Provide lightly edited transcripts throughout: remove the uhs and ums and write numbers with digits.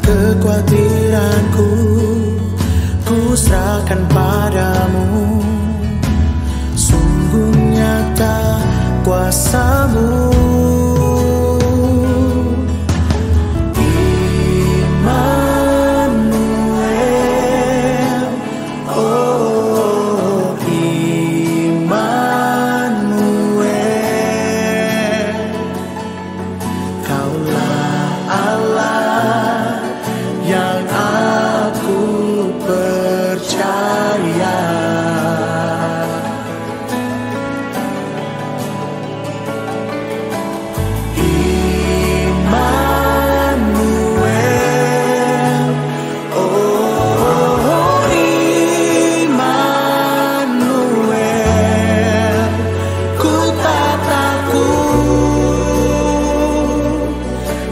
kekhawatiranku, ku serahkan padamu. Sungguh nyata kuasa-Mu.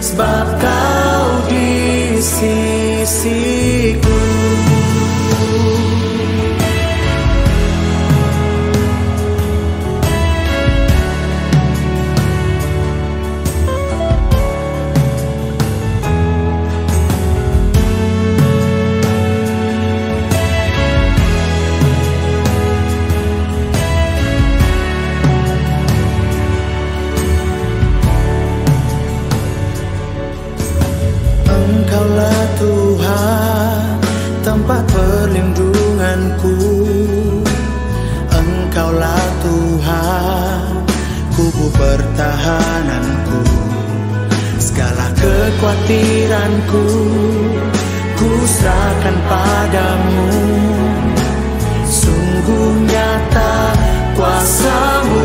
Sebab Kau di sisiku. Engkaulah Tuhan, tempat perlindunganku. Engkaulah Tuhan, kubu pertahananku. Segala kekhawatiranku, ku serahkan padamu. Sungguh nyata kuasa-Mu.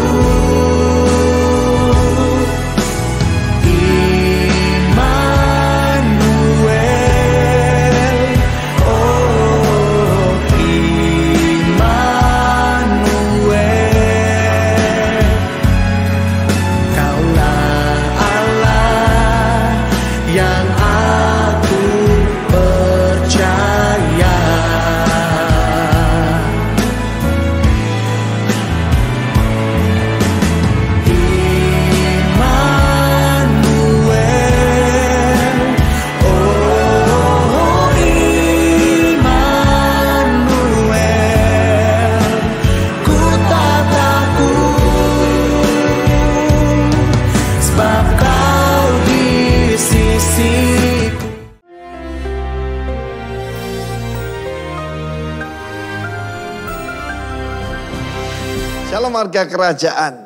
Shalom warga kerajaan,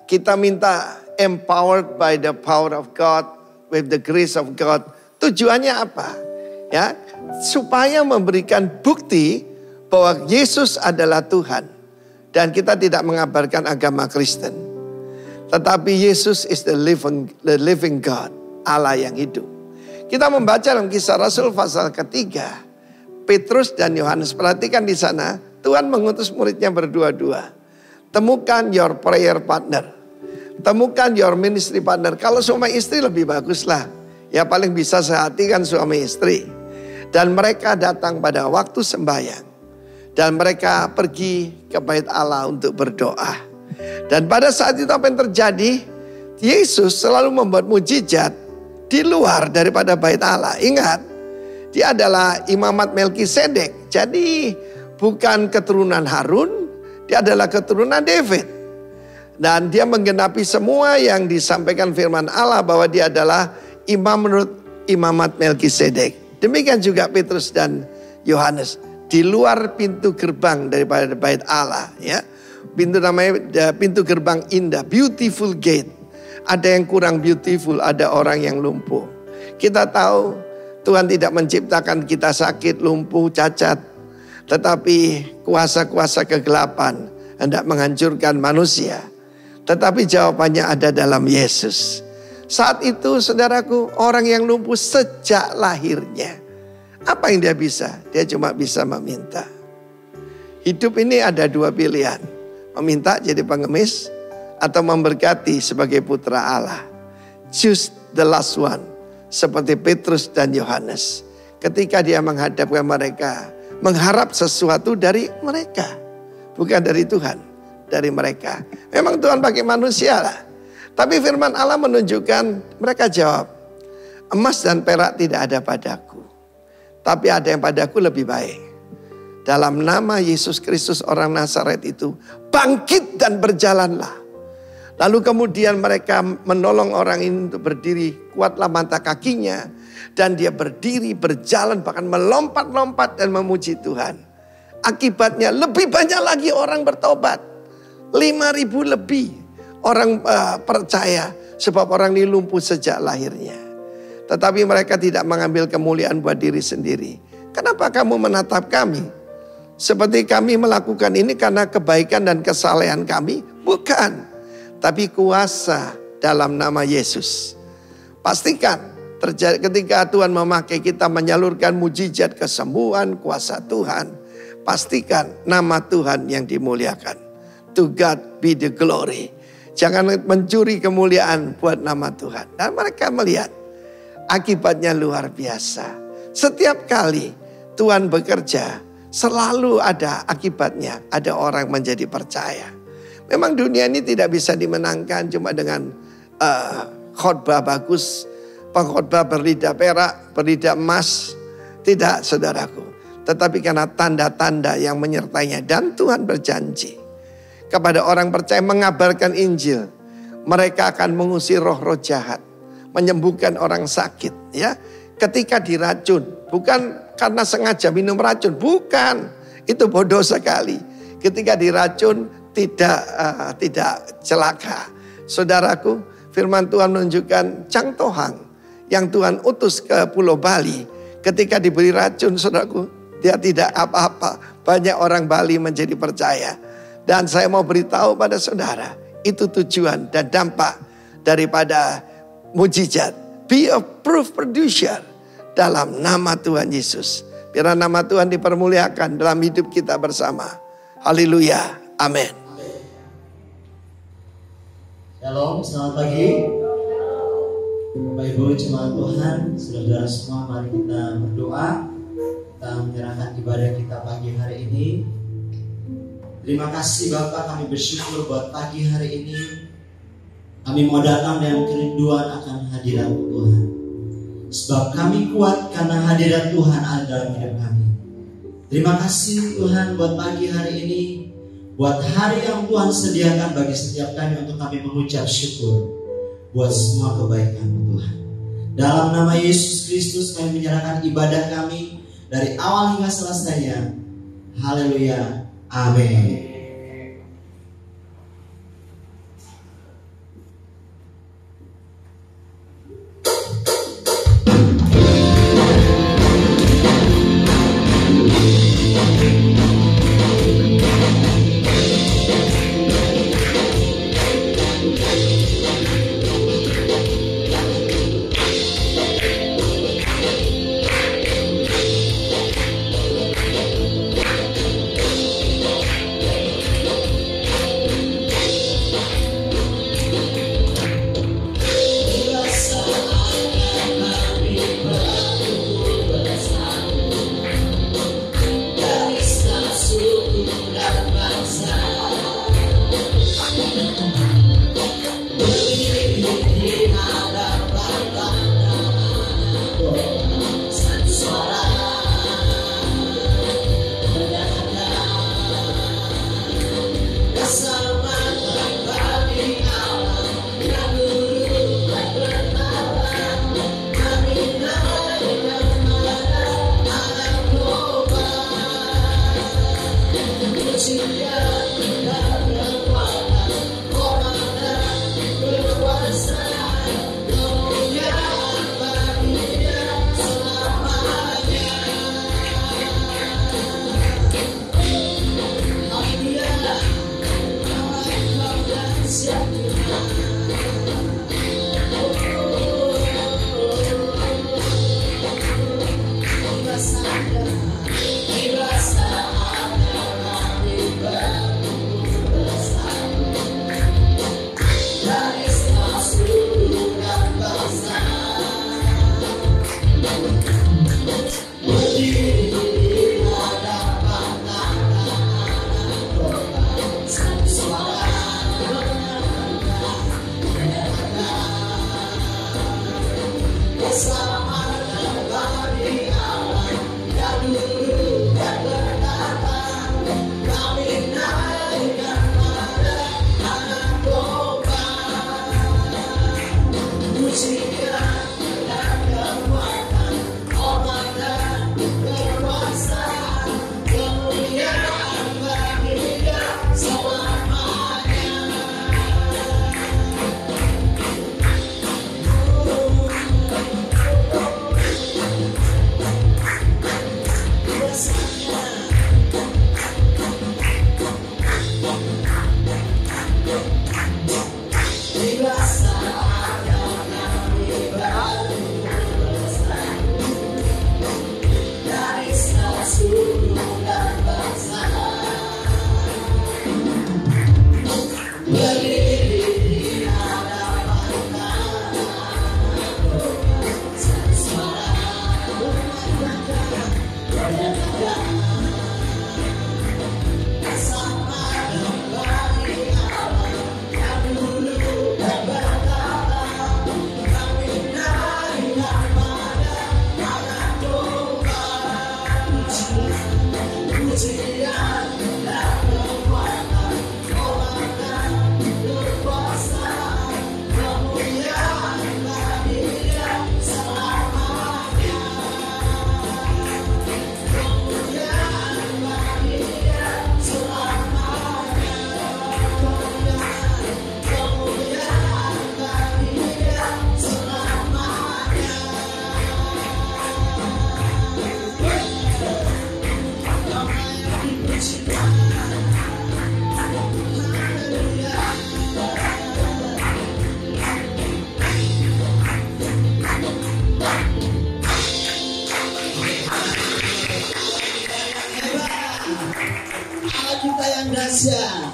kita minta empowered by the power of God, with the grace of God. Tujuannya apa? Ya, supaya memberikan bukti bahwa Yesus adalah Tuhan. Dan kita tidak mengabarkan agama Kristen. Tetapi Yesus is the living God, Allah yang hidup. Kita membaca dalam Kisah Rasul pasal ketiga, Petrus dan Yohanes. Perhatikan di sana, Tuhan mengutus muridnya berdua-dua. Temukan your prayer partner. Temukan your ministry partner. Kalau suami istri lebih bagus lah. Ya paling bisa sehati kan suami istri. Dan mereka datang pada waktu sembahyang. Dan mereka pergi ke bait Allah untuk berdoa. Dan pada saat itu apa yang terjadi? Yesus selalu membuat mujizat di luar daripada bait Allah. Ingat, dia adalah imamat Melkisedek. Jadi bukan keturunan Harun. Dia adalah keturunan David. Dan dia menggenapi semua yang disampaikan firman Allah bahwa dia adalah imam menurut imamat Melkisedek. Demikian juga Petrus dan Yohanes. Di luar pintu gerbang daripada bait Allah. Ya. Pintu namanya pintu gerbang indah. Beautiful gate. Ada yang kurang beautiful. Ada orang yang lumpuh. Kita tahu Tuhan tidak menciptakan kita sakit, lumpuh, cacat. Tetapi kuasa-kuasa kegelapan hendak menghancurkan manusia. Tetapi jawabannya ada dalam Yesus. Saat itu saudaraku, orang yang lumpuh sejak lahirnya. Apa yang dia bisa? Dia cuma bisa meminta. Hidup ini ada dua pilihan. Meminta jadi pengemis atau memberkati sebagai putra Allah. Choose the last one. Seperti Petrus dan Yohanes. Ketika dia menghadapkan mereka, mengharap sesuatu dari mereka. Bukan dari Tuhan, dari mereka. Memang Tuhan pakai manusia lah. Tapi firman Allah menunjukkan, mereka jawab, emas dan perak tidak ada padaku. tapi ada yang padaku lebih baik. Dalam nama Yesus Kristus orang Nazaret itu, bangkit dan berjalanlah. Lalu kemudian mereka menolong orang ini untuk berdiri, kuatlah mata kakinya. Dan dia berdiri, berjalan, bahkan melompat-lompat dan memuji Tuhan. Akibatnya lebih banyak lagi orang bertobat. 5.000 lebih orang percaya, sebab orang ini lumpuh sejak lahirnya. Tetapi mereka tidak mengambil kemuliaan buat diri sendiri. Kenapa kamu menatap kami? Seperti kami melakukan ini karena kebaikan dan kesalehan kami? Bukan. Tapi kuasa dalam nama Yesus. Pastikan terjadi ketika Tuhan memakai kita menyalurkan mujizat kesembuhan, kuasa Tuhan. Pastikan nama Tuhan yang dimuliakan. To God be the glory. Jangan mencuri kemuliaan buat nama Tuhan. Dan mereka melihat akibatnya luar biasa. Setiap kali Tuhan bekerja, selalu ada akibatnya. Ada orang menjadi percaya. Memang dunia ini tidak bisa dimenangkan cuma dengan khotbah bagus, pengkhotbah berlidah perak, berlidah emas. Tidak, saudaraku. Tetapi karena tanda-tanda yang menyertainya. Dan Tuhan berjanji kepada orang percaya mengabarkan Injil. Mereka akan mengusir roh-roh jahat, menyembuhkan orang sakit. Ya, ketika diracun, bukan karena sengaja minum racun, bukan. Itu bodoh sekali. Ketika diracun tidak celaka. Saudaraku, firman Tuhan menunjukkan Chang Tohang yang Tuhan utus ke Pulau Bali. Ketika diberi racun, saudaraku, dia tidak apa-apa. Banyak orang Bali menjadi percaya. Dan saya mau beritahu pada saudara, itu tujuan dan dampak daripada mujizat. Be a proof producer dalam nama Tuhan Yesus. Biar nama Tuhan dipermuliakan dalam hidup kita bersama. Haleluya. Amin. Shalom, selamat pagi. Bapak Ibu jemaat Tuhan, saudara semua, mari kita berdoa. Kita menyerahkan ibadah kita pagi hari ini. Terima kasih Bapak, kami bersyukur buat pagi hari ini. Kami mau datang dengan kerinduan akan hadirat Tuhan. Sebab kami kuat karena hadirat Tuhan ada dalam hidup kami. Terima kasih Tuhan buat pagi hari ini. Buat hari yang Tuhan sediakan bagi setiap kami untuk kami mengucap syukur buat semua kebaikan Tuhan. Dalam nama Yesus Kristus kami menyerahkan ibadah kami dari awal hingga selesainya. Haleluya. Amin. Indonesia.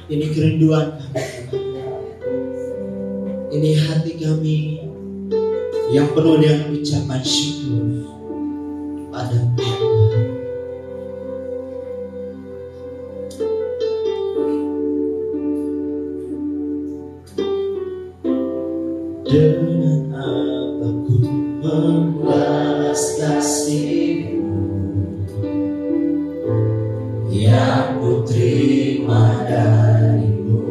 Ini kerinduan kami, ini hati kami yang penuh dengan ucapan syukur pada Tuhan. Dengan apa ku membalas kasih-Mu yang ku terima dari-Mu.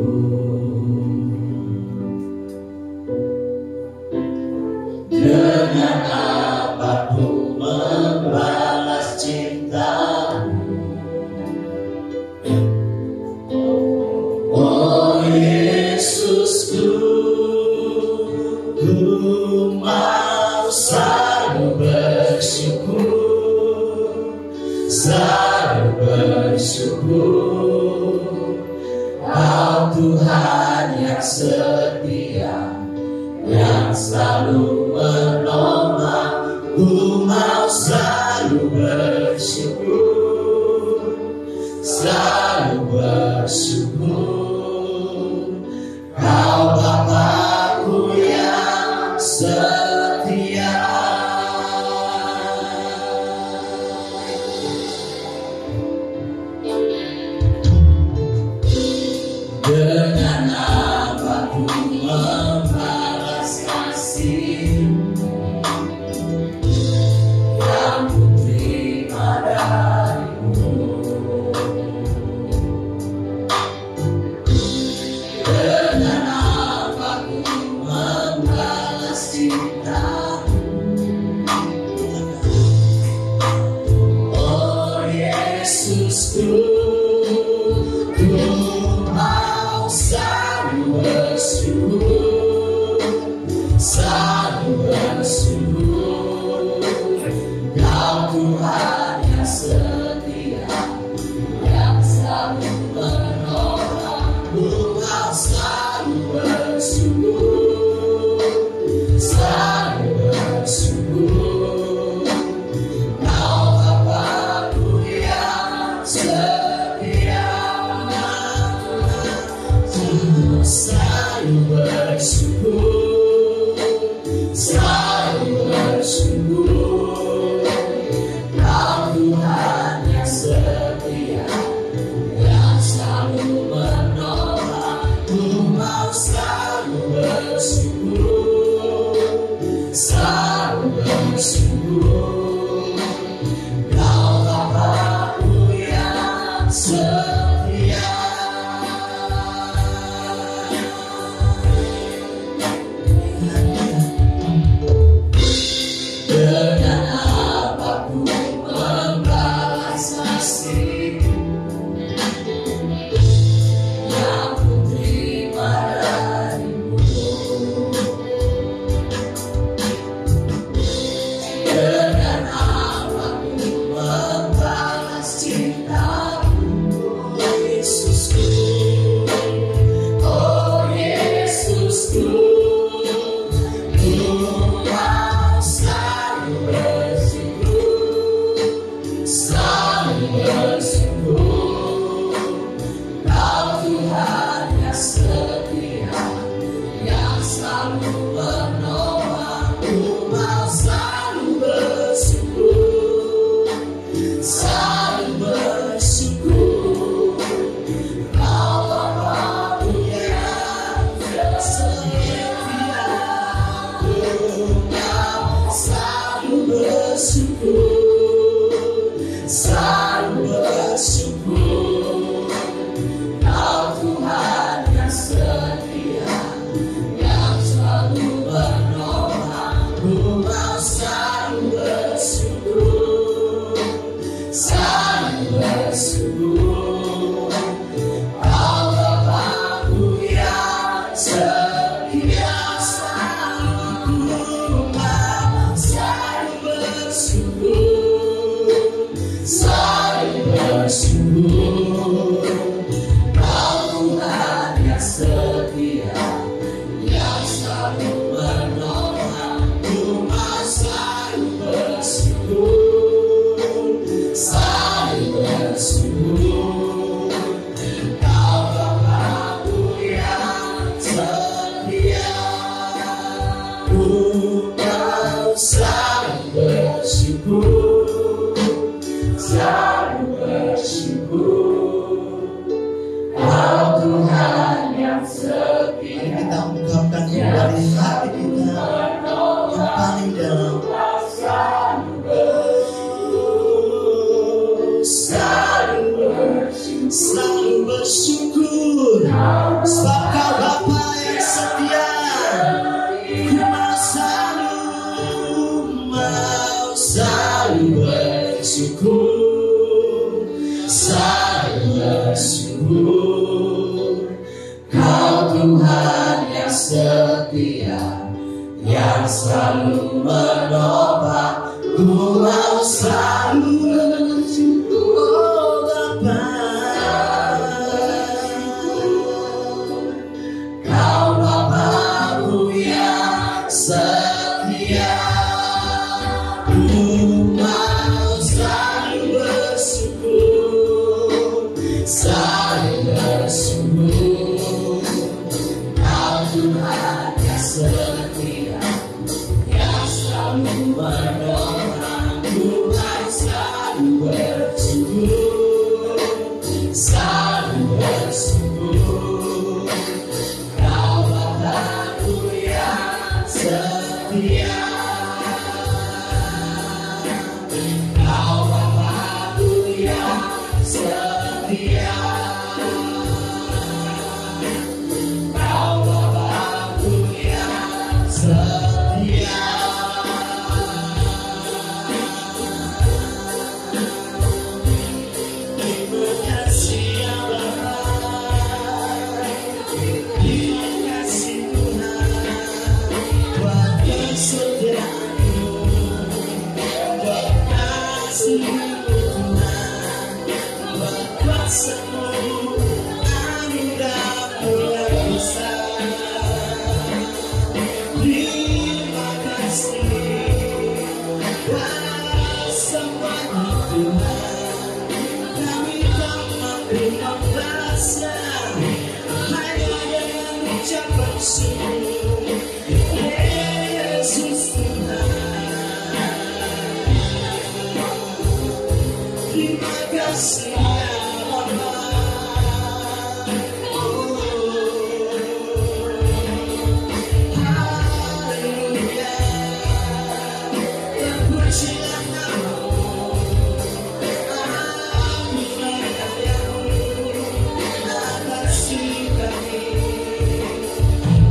Dengan apa ku membalas cinta-Mu, oh Yesusku. Ku mau selalu bersyukur, selalu bersyukur. Kau Tuhan yang setia, yang selalu menolong. Ku mau selalu bersyukur, selalu bersyukur. Kau Bapa-Ku yang setia. Dengan apa ku membalas kasih-Mu yang ku terima dari-Mu. Dengan apa ku membalas cinta-Mu, oh Yesusku. Ku mau selalu bersyukur, selalu bersyukur. Kau Tuhan yang setia, yang selalu menolong. Ku mau selalu bersyukur, selalu bersyukur. Kau Bapa-Ku yang setia. Selalu bersyukur, selalu bersyukur. Kau Tuhan yang setia, yang selalu menolong. Ku mau selalu bersyukur, selalu bersyukur. Kau Bapa-Ku yang setia. Dengan apa ku membalas kasih-Mu yang ku terima dari-Mu. Dengan apa ku membalas cinta-Mu, oh Yesusku, oh Yesusku. Selalu bersyukur, Kau Tuhan yang setia, yang selalu menolong. Ku mau selalu bersyukur, selalu bersyukur. Kau Bapa-Ku yang setia, selalu bersyukur. Selalu bersyukur, Kau Tuhan yang setia, yang selalu menolong. Ku mau selalu bersyukur, selalu bersyukur. Kau Bapa-Ku yang setia. Ku mau selalu bersyukur, selalu bersyukur. Kau Tuhan yang setia. Kita ungkapkan dari hati kita. bersyukur sebab Kau Bapa yang setia. Ku mau selalu bersyukur, selalu bersyukur. Kau Tuhan yang setia, yang selalu menopang. Ku mau selalu bersyukur, oh Bapa. Kau Bapa-Ku yang setia. Ku mau selalu bersyukur, selalu bersyukur. Kau Tuhan yang setia, yang selalu menolong. Ku mau selalu bersyukur, selalu bersyukur. Kau Bapa-Ku yang setia. Kau Bapa-Ku yang setia. Kau Bapa-Ku yang setia. Terima kasih ya Bapa. Terima kasih Tuhan buat kesetiaan-Mu. Buat kasih-Mu Tuhan, buat kuasa-Mu, anugerah-Mu yang besar. Terima kasih buat semuanya Tuhan. Kami tak mampu membalasnya, hanya dengan ucapan syukur. Yesus Tuhan, terima kasih ya Bapa. Haleluya, terpujilah Nama-Mu.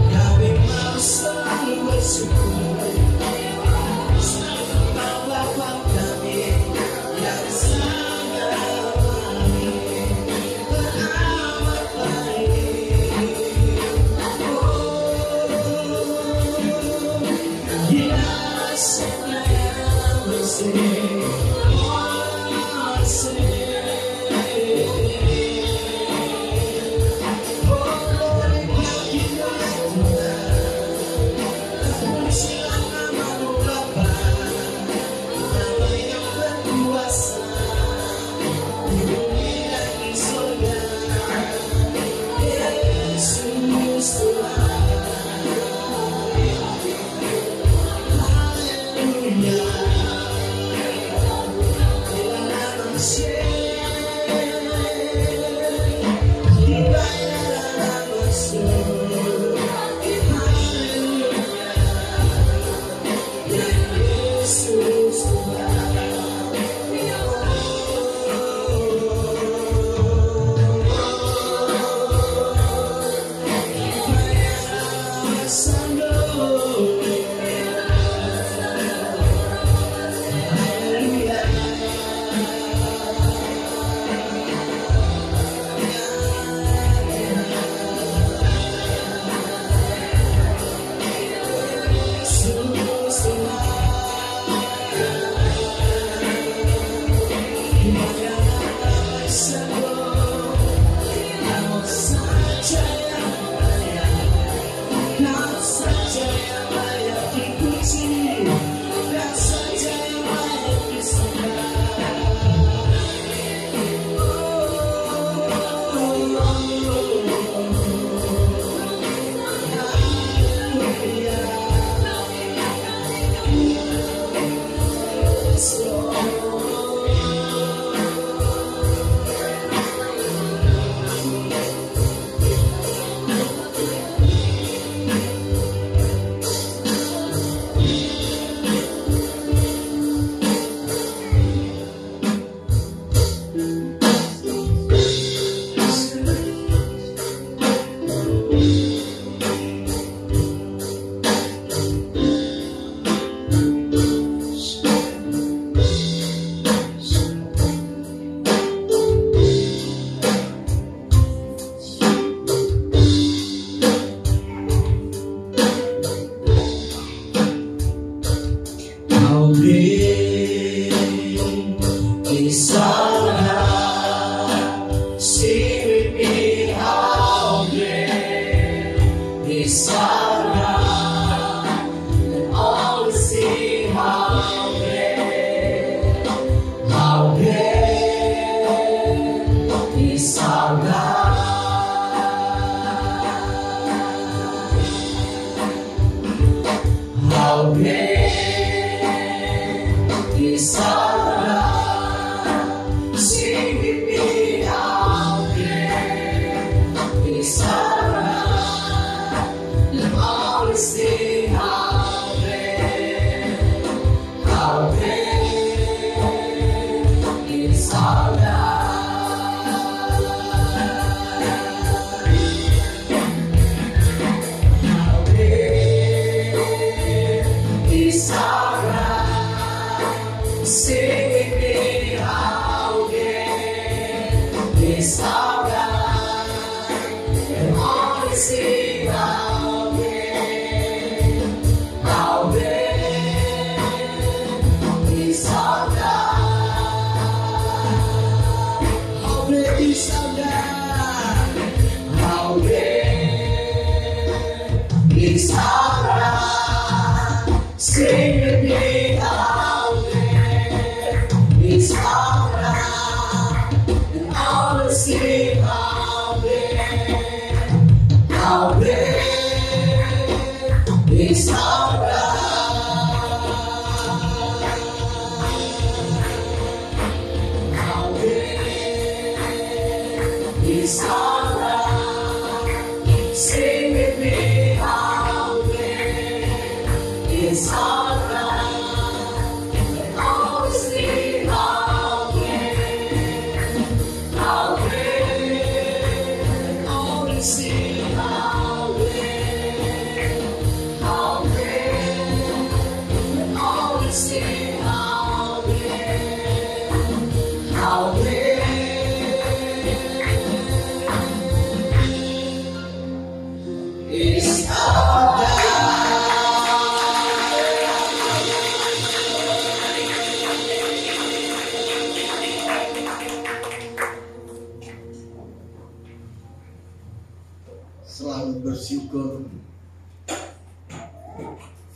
Kami mau selalu bersyukur, selalu Bapa kami yang sangat baik, beramat baik. Yes, yang bersih,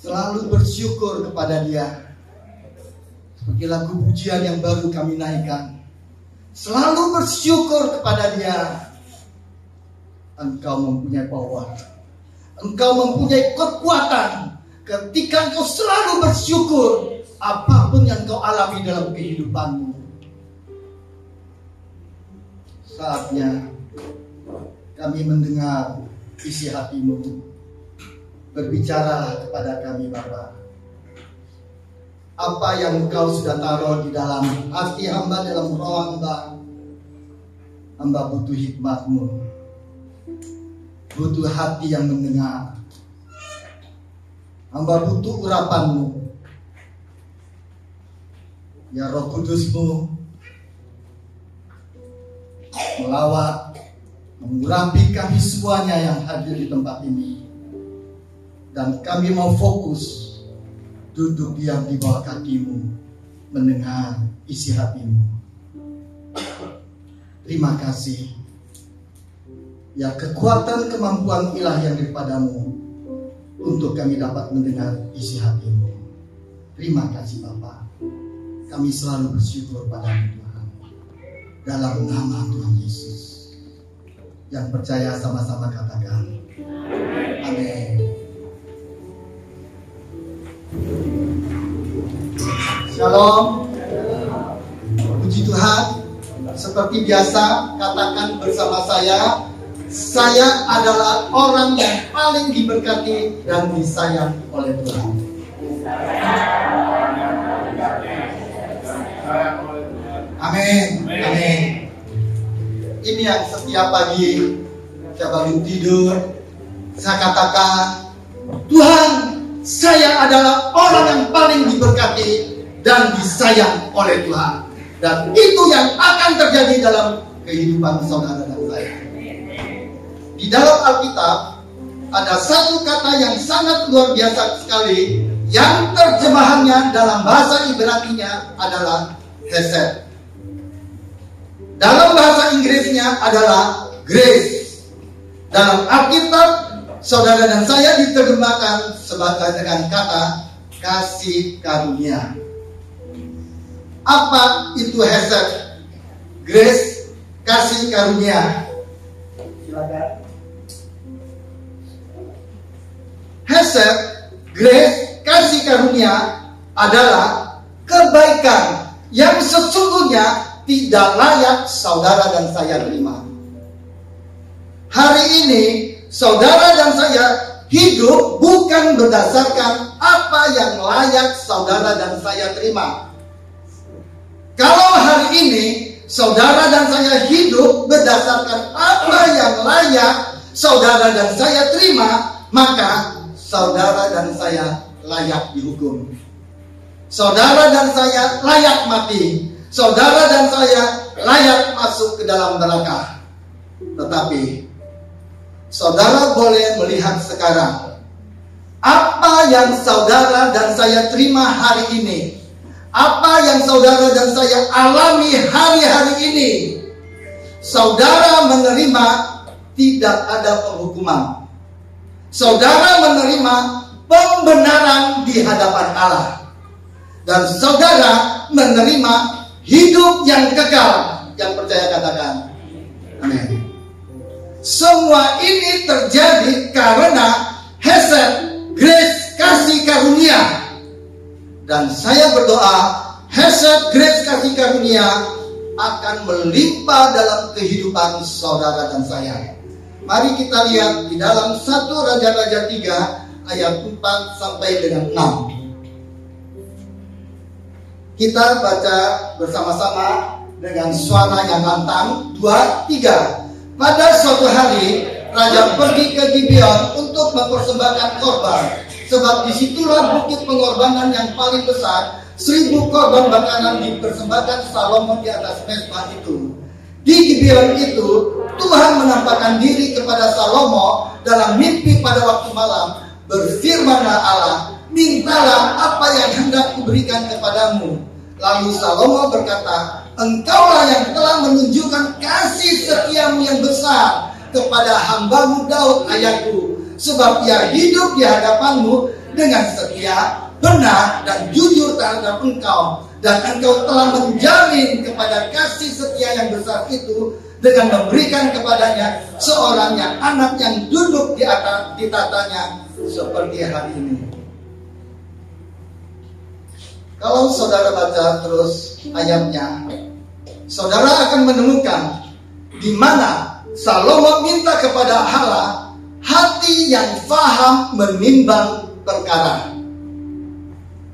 Selalu bersyukur kepada Dia. Seperti lagu pujian yang baru kami naikkan. Selalu bersyukur kepada Dia. Engkau mempunyai power. Engkau mempunyai kekuatan. Ketika engkau selalu bersyukur, apapun yang kau alami dalam kehidupanmu, saatnya kami mendengar isi hatimu. Berbicara kepada kami, Bapa. Apa yang Engkau sudah taruh di dalam hati hamba, dalam roh hamba. Hamba butuh hikmat-Mu. Butuh hati yang mendengar. Hamba butuh urapan-Mu. Ya Roh Kudus-Mu melawat, mengurapi kami semuanya yang hadir di tempat ini. Dan kami mau fokus duduk diam di bawah kaki-Mu, mendengar isi hati-Mu. Terima kasih. Ya, kekuatan kemampuan ilahi yang daripada-Mu untuk kami dapat mendengar isi hati-Mu. Terima kasih Bapa. Kami selalu bersyukur pada-Mu Tuhan. Dalam nama Tuhan Yesus. Yang percaya sama-sama katakan amin. Shalom. Puji Tuhan. Seperti biasa, katakan bersama saya adalah orang yang paling diberkati dan disayang oleh Tuhan. Amin. Amin. Ini yang setiap pagi saya bangun tidur, saya katakan, Tuhan, saya adalah orang yang paling diberkati dan disayang oleh Tuhan. Dan itu yang akan terjadi dalam kehidupan saudara dan saya. Di dalam Alkitab ada satu kata yang sangat luar biasa sekali, yang terjemahannya dalam bahasa Ibraninya adalah hesed. Dalam bahasa Inggrisnya adalah grace. Dalam Alkitab saudara dan saya diterjemahkan sebagai dengan kata kasih karunia. Apa itu hesed? Grace, kasih karunia. Silakan. Hesed, grace, kasih kasih karunia adalah kebaikan yang sesungguhnya tidak layak saudara dan saya terima. Hari ini saudara dan saya hidup bukan berdasarkan apa yang layak saudara dan saya terima. Kalau hari ini saudara dan saya hidup berdasarkan apa yang layak saudara dan saya terima, maka saudara dan saya layak dihukum. Saudara dan saya layak mati. Saudara dan saya layak masuk ke dalam neraka. Tetapi saudara boleh melihat sekarang apa yang saudara dan saya terima hari ini. Apa yang saudara dan saya alami hari-hari ini. Saudara menerima tidak ada penghukuman. Saudara menerima pembenaran di hadapan Allah. Dan saudara menerima hidup yang kekal. Yang percaya katakan amin. Semua ini terjadi karena Hesed, grace, kasih karunia. Dan saya berdoa Hesed, grace, kasih karunia akan melimpah dalam kehidupan saudara dan saya. Mari kita lihat di dalam 1 Raja-Raja 3 ayat 4 sampai dengan 6. Kita baca bersama-sama dengan suara yang lantang. 2, 3. Pada suatu hari raja pergi ke Gibeon untuk mempersembahkan korban, sebab disitulah bukit pengorbanan yang paling besar. 1000 korban bakaran dipersembahkan Salomo di atas mezbah itu. Di Gibeon itu Tuhan menampakkan diri kepada Salomo dalam mimpi pada waktu malam. Berfirmanlah Allah, mintalah apa yang hendak kuberikan kepadamu. Lalu Salomo berkata, engkaulah yang telah menunjukkan kasih setiamu yang besar kepada hambamu Daud ayahku, sebab ia hidup di hadapanmu dengan setia, benar dan jujur terhadap engkau, dan engkau telah menjamin kepada kasih setia yang besar itu dengan memberikan kepadanya seorang yang anak yang duduk di atas di tatanya seperti hari ini. Kalau saudara baca terus ayatnya, saudara akan menemukan di mana Salomo minta kepada Allah hati yang faham menimbang perkara,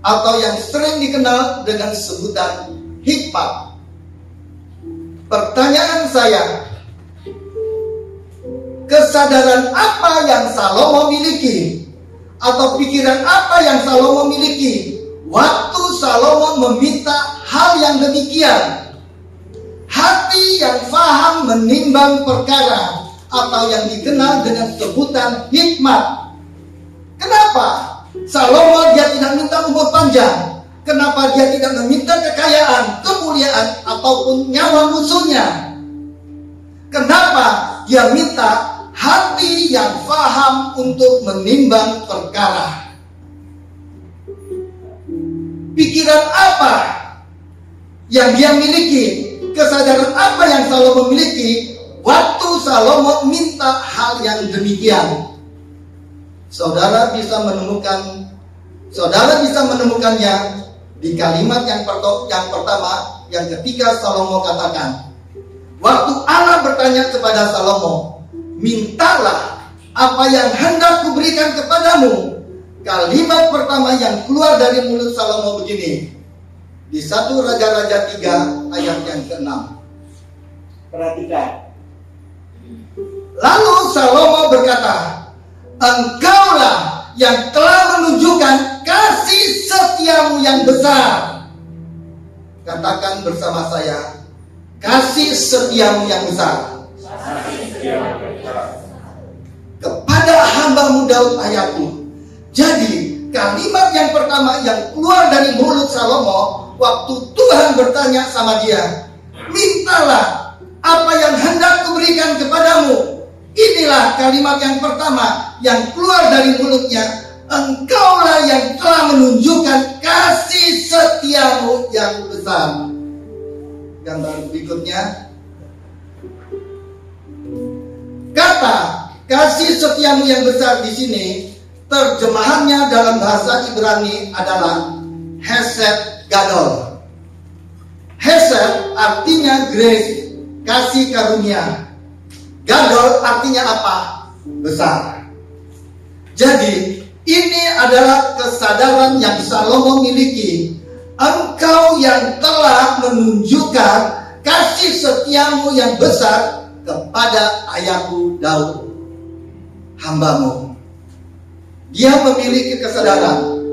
atau yang sering dikenal dengan sebutan hikmat. Pertanyaan saya, kesadaran apa yang Salomo miliki, atau pikiran apa yang Salomo miliki waktu Salomo meminta hal yang demikian? Hati yang faham menimbang perkara, atau yang dikenal dengan sebutan hikmat. Kenapa Salomo dia tidak minta umur panjang? Kenapa dia tidak meminta kekayaan, kemuliaan, ataupun nyawa musuhnya? Kenapa dia minta hati yang faham untuk menimbang perkara? Pikiran apa yang dia miliki? Kesadaran apa yang Salomo miliki waktu Salomo minta hal yang demikian? Saudara bisa menemukannya di kalimat yang pertama, yang ketika Salomo katakan, waktu Allah bertanya kepada Salomo, mintalah apa yang hendak kuberikan kepadamu. Kalimat pertama yang keluar dari mulut Salomo begini, di 1 Raja-Raja 3 ayat yang ke-6. Perhatikan. Lalu Salomo berkata, engkaulah yang telah menunjukkan kasih setiamu yang besar. Katakan bersama saya, kasih setiamu yang besar. Kepada hambamu Daud ayahku. Jadi kalimat yang pertama yang keluar dari mulut Salomo waktu Tuhan bertanya sama dia, mintalah apa yang hendak kuberikan kepadamu. Inilah kalimat yang pertama yang keluar dari mulutnya, engkaulah yang telah menunjukkan kasih setiamu yang besar. Gambar berikutnya, kata kasih setiamu yang besar di sini terjemahannya dalam bahasa Ibrani adalah Hesed Gadol. Hesed artinya grace, kasih karunia. Gadol artinya apa? Besar. Jadi ini adalah kesadaran yang Salomo miliki. Engkau yang telah menunjukkan kasih setiamu yang besar kepada ayahku Daud, hambamu. Dia memiliki kesadaran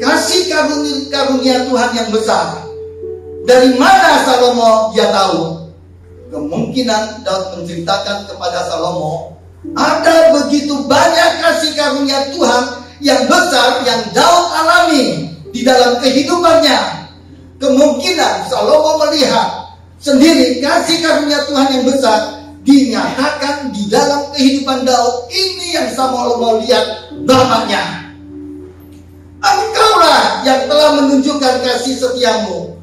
kasih karunia Tuhan yang besar. Dari mana Salomo dia tahu? Kemungkinan Daud menceritakan kepada Salomo, ada begitu banyak kasih karunia Tuhan yang besar yang Daud alami di dalam kehidupannya. Kemungkinan Salomo melihat sendiri kasih karunia Tuhan yang besar dinyatakan di dalam kehidupan Daud. Ini yang Salomo lihat bapaknya. Engkaulah yang telah menunjukkan kasih setiamu,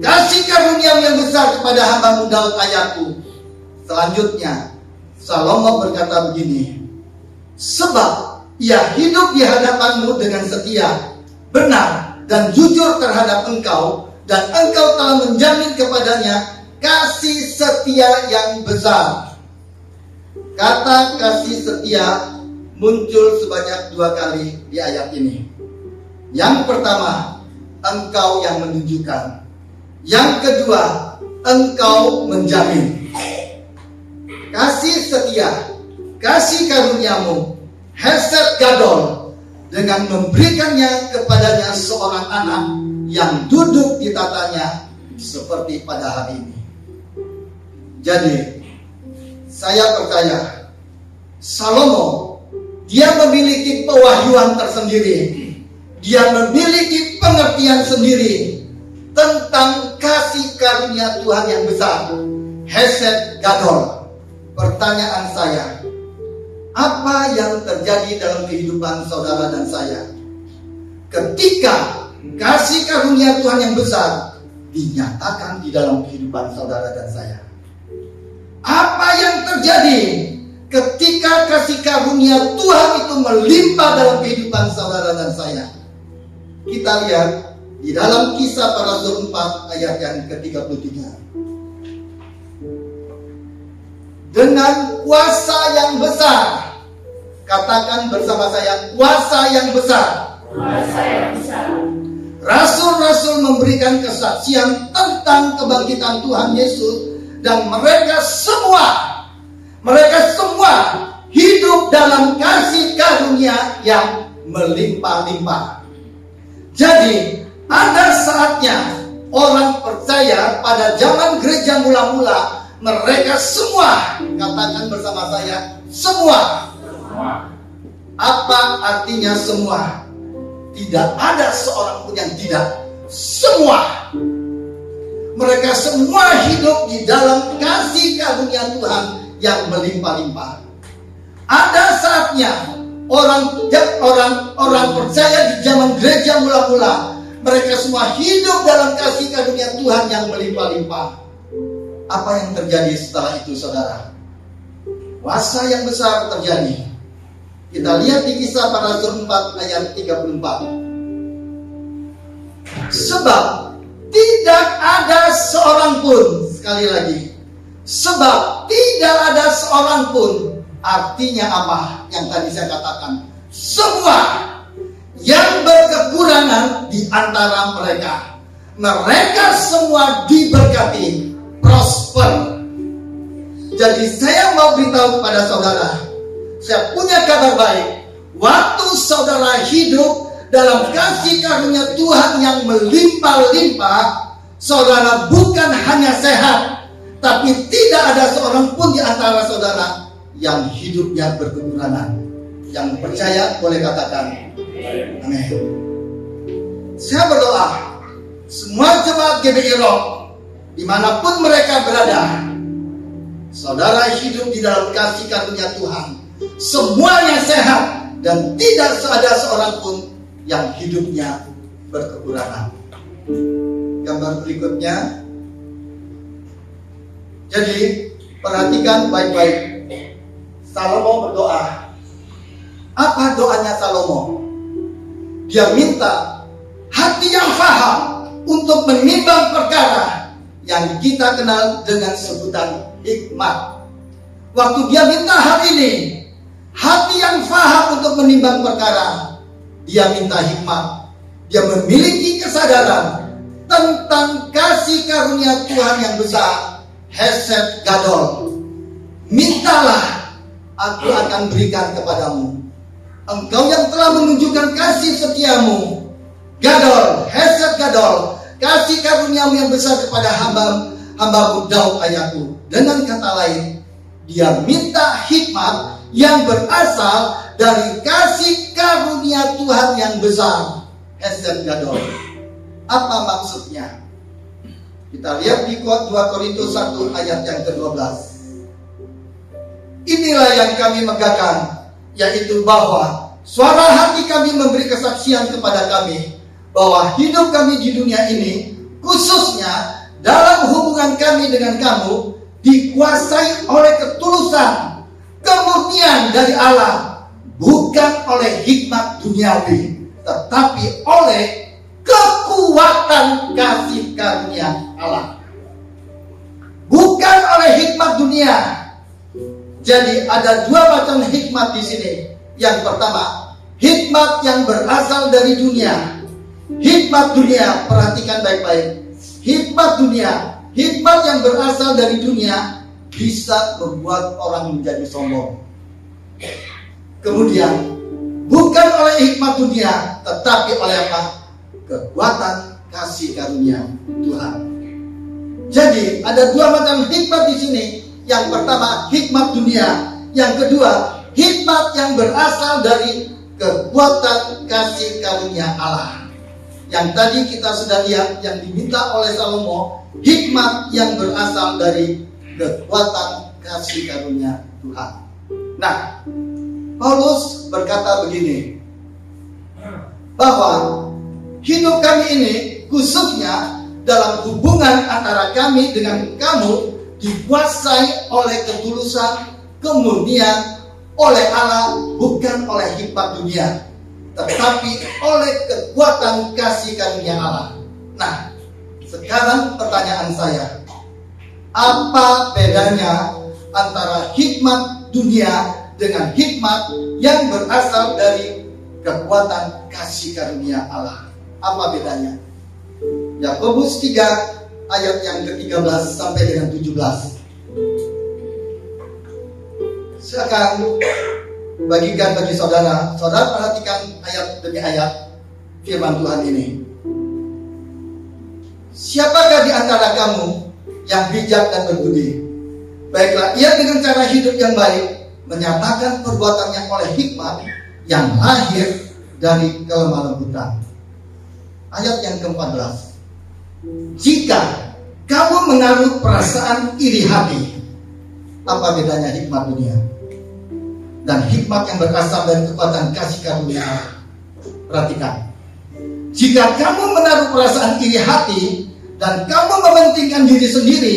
kasih karunia yang besar kepada hambamu Daud ayahku. Selanjutnya Salomo berkata begini, sebab ia hidup di hadapanmu dengan setia, benar dan jujur terhadap engkau, dan engkau telah menjamin kepadanya kasih setia yang besar. Kata kasih setia muncul sebanyak 2 kali di ayat ini. Yang pertama, engkau yang menunjukkan. Yang kedua, engkau menjamin. Kasih setia, kasih karuniamu, Hesed Gadol, dengan memberikannya kepadanya seorang anak yang duduk di tatanya seperti pada hari ini. Jadi, saya percaya Salomo, dia memiliki pewahyuan tersendiri. Dia memiliki pengertian sendiri tentang kasih karunia Tuhan yang besar, Hesed Gadol. Pertanyaan saya, apa yang terjadi dalam kehidupan saudara dan saya ketika kasih karunia Tuhan yang besar dinyatakan di dalam kehidupan saudara dan saya? Apa yang terjadi ketika kasih karunia Tuhan itu melimpah dalam kehidupan saudara dan saya? Kita lihat di dalam Kisah Para Rasul 4 ayat yang ke-33. Dengan kuasa yang besar, katakan bersama saya, kuasa yang besar. Kuasa yang besar. Rasul-rasul memberikan kesaksian tentang kebangkitan Tuhan Yesus, dan mereka semua hidup dalam kasih karunia yang melimpah-limpah. Jadi ada saatnya orang percaya pada zaman gereja mula-mula, mereka semua, katakan bersama saya, semua. Apa artinya semua? Tidak ada seorang pun yang tidak. Semua. Mereka semua hidup di dalam kasih karunia Tuhan yang melimpah-limpah. Ada saatnya orang percaya di zaman gereja mula-mula, mereka semua hidup dalam kasih karunia Tuhan yang melimpah-limpah. Apa yang terjadi setelah itu, saudara? Kuasa yang besar terjadi. Kita lihat di Kisah Para Rasul 4 ayat 34. Sebab tidak ada seorang pun, sekali lagi, sebab tidak ada seorang pun, artinya apa yang tadi saya katakan? Semua yang berkekurangan di antara mereka, mereka semua diberkati, prosper. Jadi saya mau beritahu kepada saudara, saya punya kabar baik. Waktu saudara hidup dalam kasih karunia Tuhan yang melimpah-limpah, saudara bukan hanya sehat, tapi tidak ada seorang pun di antara saudara yang hidupnya berkekurangan. Yang percaya boleh katakan amin. Saya berdoa, semua jemaat GBI Rock dimanapun mereka berada, saudara hidup di dalam kasih karunia Tuhan, semuanya sehat, dan tidak ada seorang pun yang hidupnya berkekurangan. Gambar berikutnya. Jadi perhatikan baik-baik. Salomo berdoa, Apa doanya Salomo? Dia minta hati yang faham untuk menimbang perkara yang kita kenal dengan sebutan hikmat. Waktu dia minta hal ini, hati yang faham untuk menimbang perkara, dia minta hikmat. Dia memiliki kesadaran tentang kasih karunia Tuhan yang besar, Hesed Gadol. Mintalah, aku akan berikan kepadamu. Engkau yang telah menunjukkan kasih setiamu, Gadol, Hesed Gadol, kasih karuniamu yang besar kepada hambamu Daud ayahku. Dengan kata lain, dia minta hikmat yang berasal dari kasih karunia Tuhan yang besar, Hesed Gadol. Apa maksudnya? Kita lihat di 2 Korintus 1 ayat yang ke-12. Inilah yang kami megahkan, yaitu bahwa suara hati kami memberi kesaksian kepada kami bahwa hidup kami di dunia ini, khususnya dalam hubungan kami dengan kamu, dikuasai oleh ketulusan, kemurnian dari Allah, bukan oleh hikmat duniawi, tetapi oleh kekuatan kasih karunia Allah. Bukan oleh hikmat dunia. Jadi ada dua macam hikmat di sini. Yang pertama, hikmat yang berasal dari dunia. Hikmat dunia, perhatikan baik-baik. Hikmat dunia, hikmat yang berasal dari dunia bisa membuat orang menjadi sombong. Kemudian, bukan oleh hikmat dunia, tetapi oleh apa? Kekuatan kasih karunia Tuhan. Jadi ada dua macam hikmat di sini. Yang pertama, hikmat dunia. Yang kedua, hikmat yang berasal dari kekuatan kasih karunia Allah. Yang tadi kita sudah lihat, yang diminta oleh Salomo, hikmat yang berasal dari kekuatan kasih karunia Tuhan. Nah, Paulus berkata begini, bahwa hidup kami ini, khususnya dalam hubungan antara kami dengan kamu, dikuasai oleh ketulusan, kemurnian, oleh Allah, bukan oleh hikmat dunia, tetapi oleh kekuatan kasih karunia Allah. Nah, sekarang pertanyaan saya, apa bedanya antara hikmat dunia dengan hikmat yang berasal dari kekuatan kasih karunia Allah? Apa bedanya? Yakobus 3 ayat yang ke-13 sampai dengan 17. Silakan bagikan bagi saudara. Saudara perhatikan ayat demi ayat firman Tuhan ini. Siapakah di antara kamu yang bijak dan berbudi? Baiklah ia dengan cara hidup yang baik menyatakan perbuatannya oleh hikmat yang lahir dari kelemah lembutan. Ayat yang ke-14. Jika kamu menaruh perasaan iri hati, apa bedanya hikmat dunia dan hikmat yang berasal dari kekuatan kasih karunia Allah? Perhatikan. Jika kamu menaruh perasaan iri hati dan kamu mementingkan diri sendiri,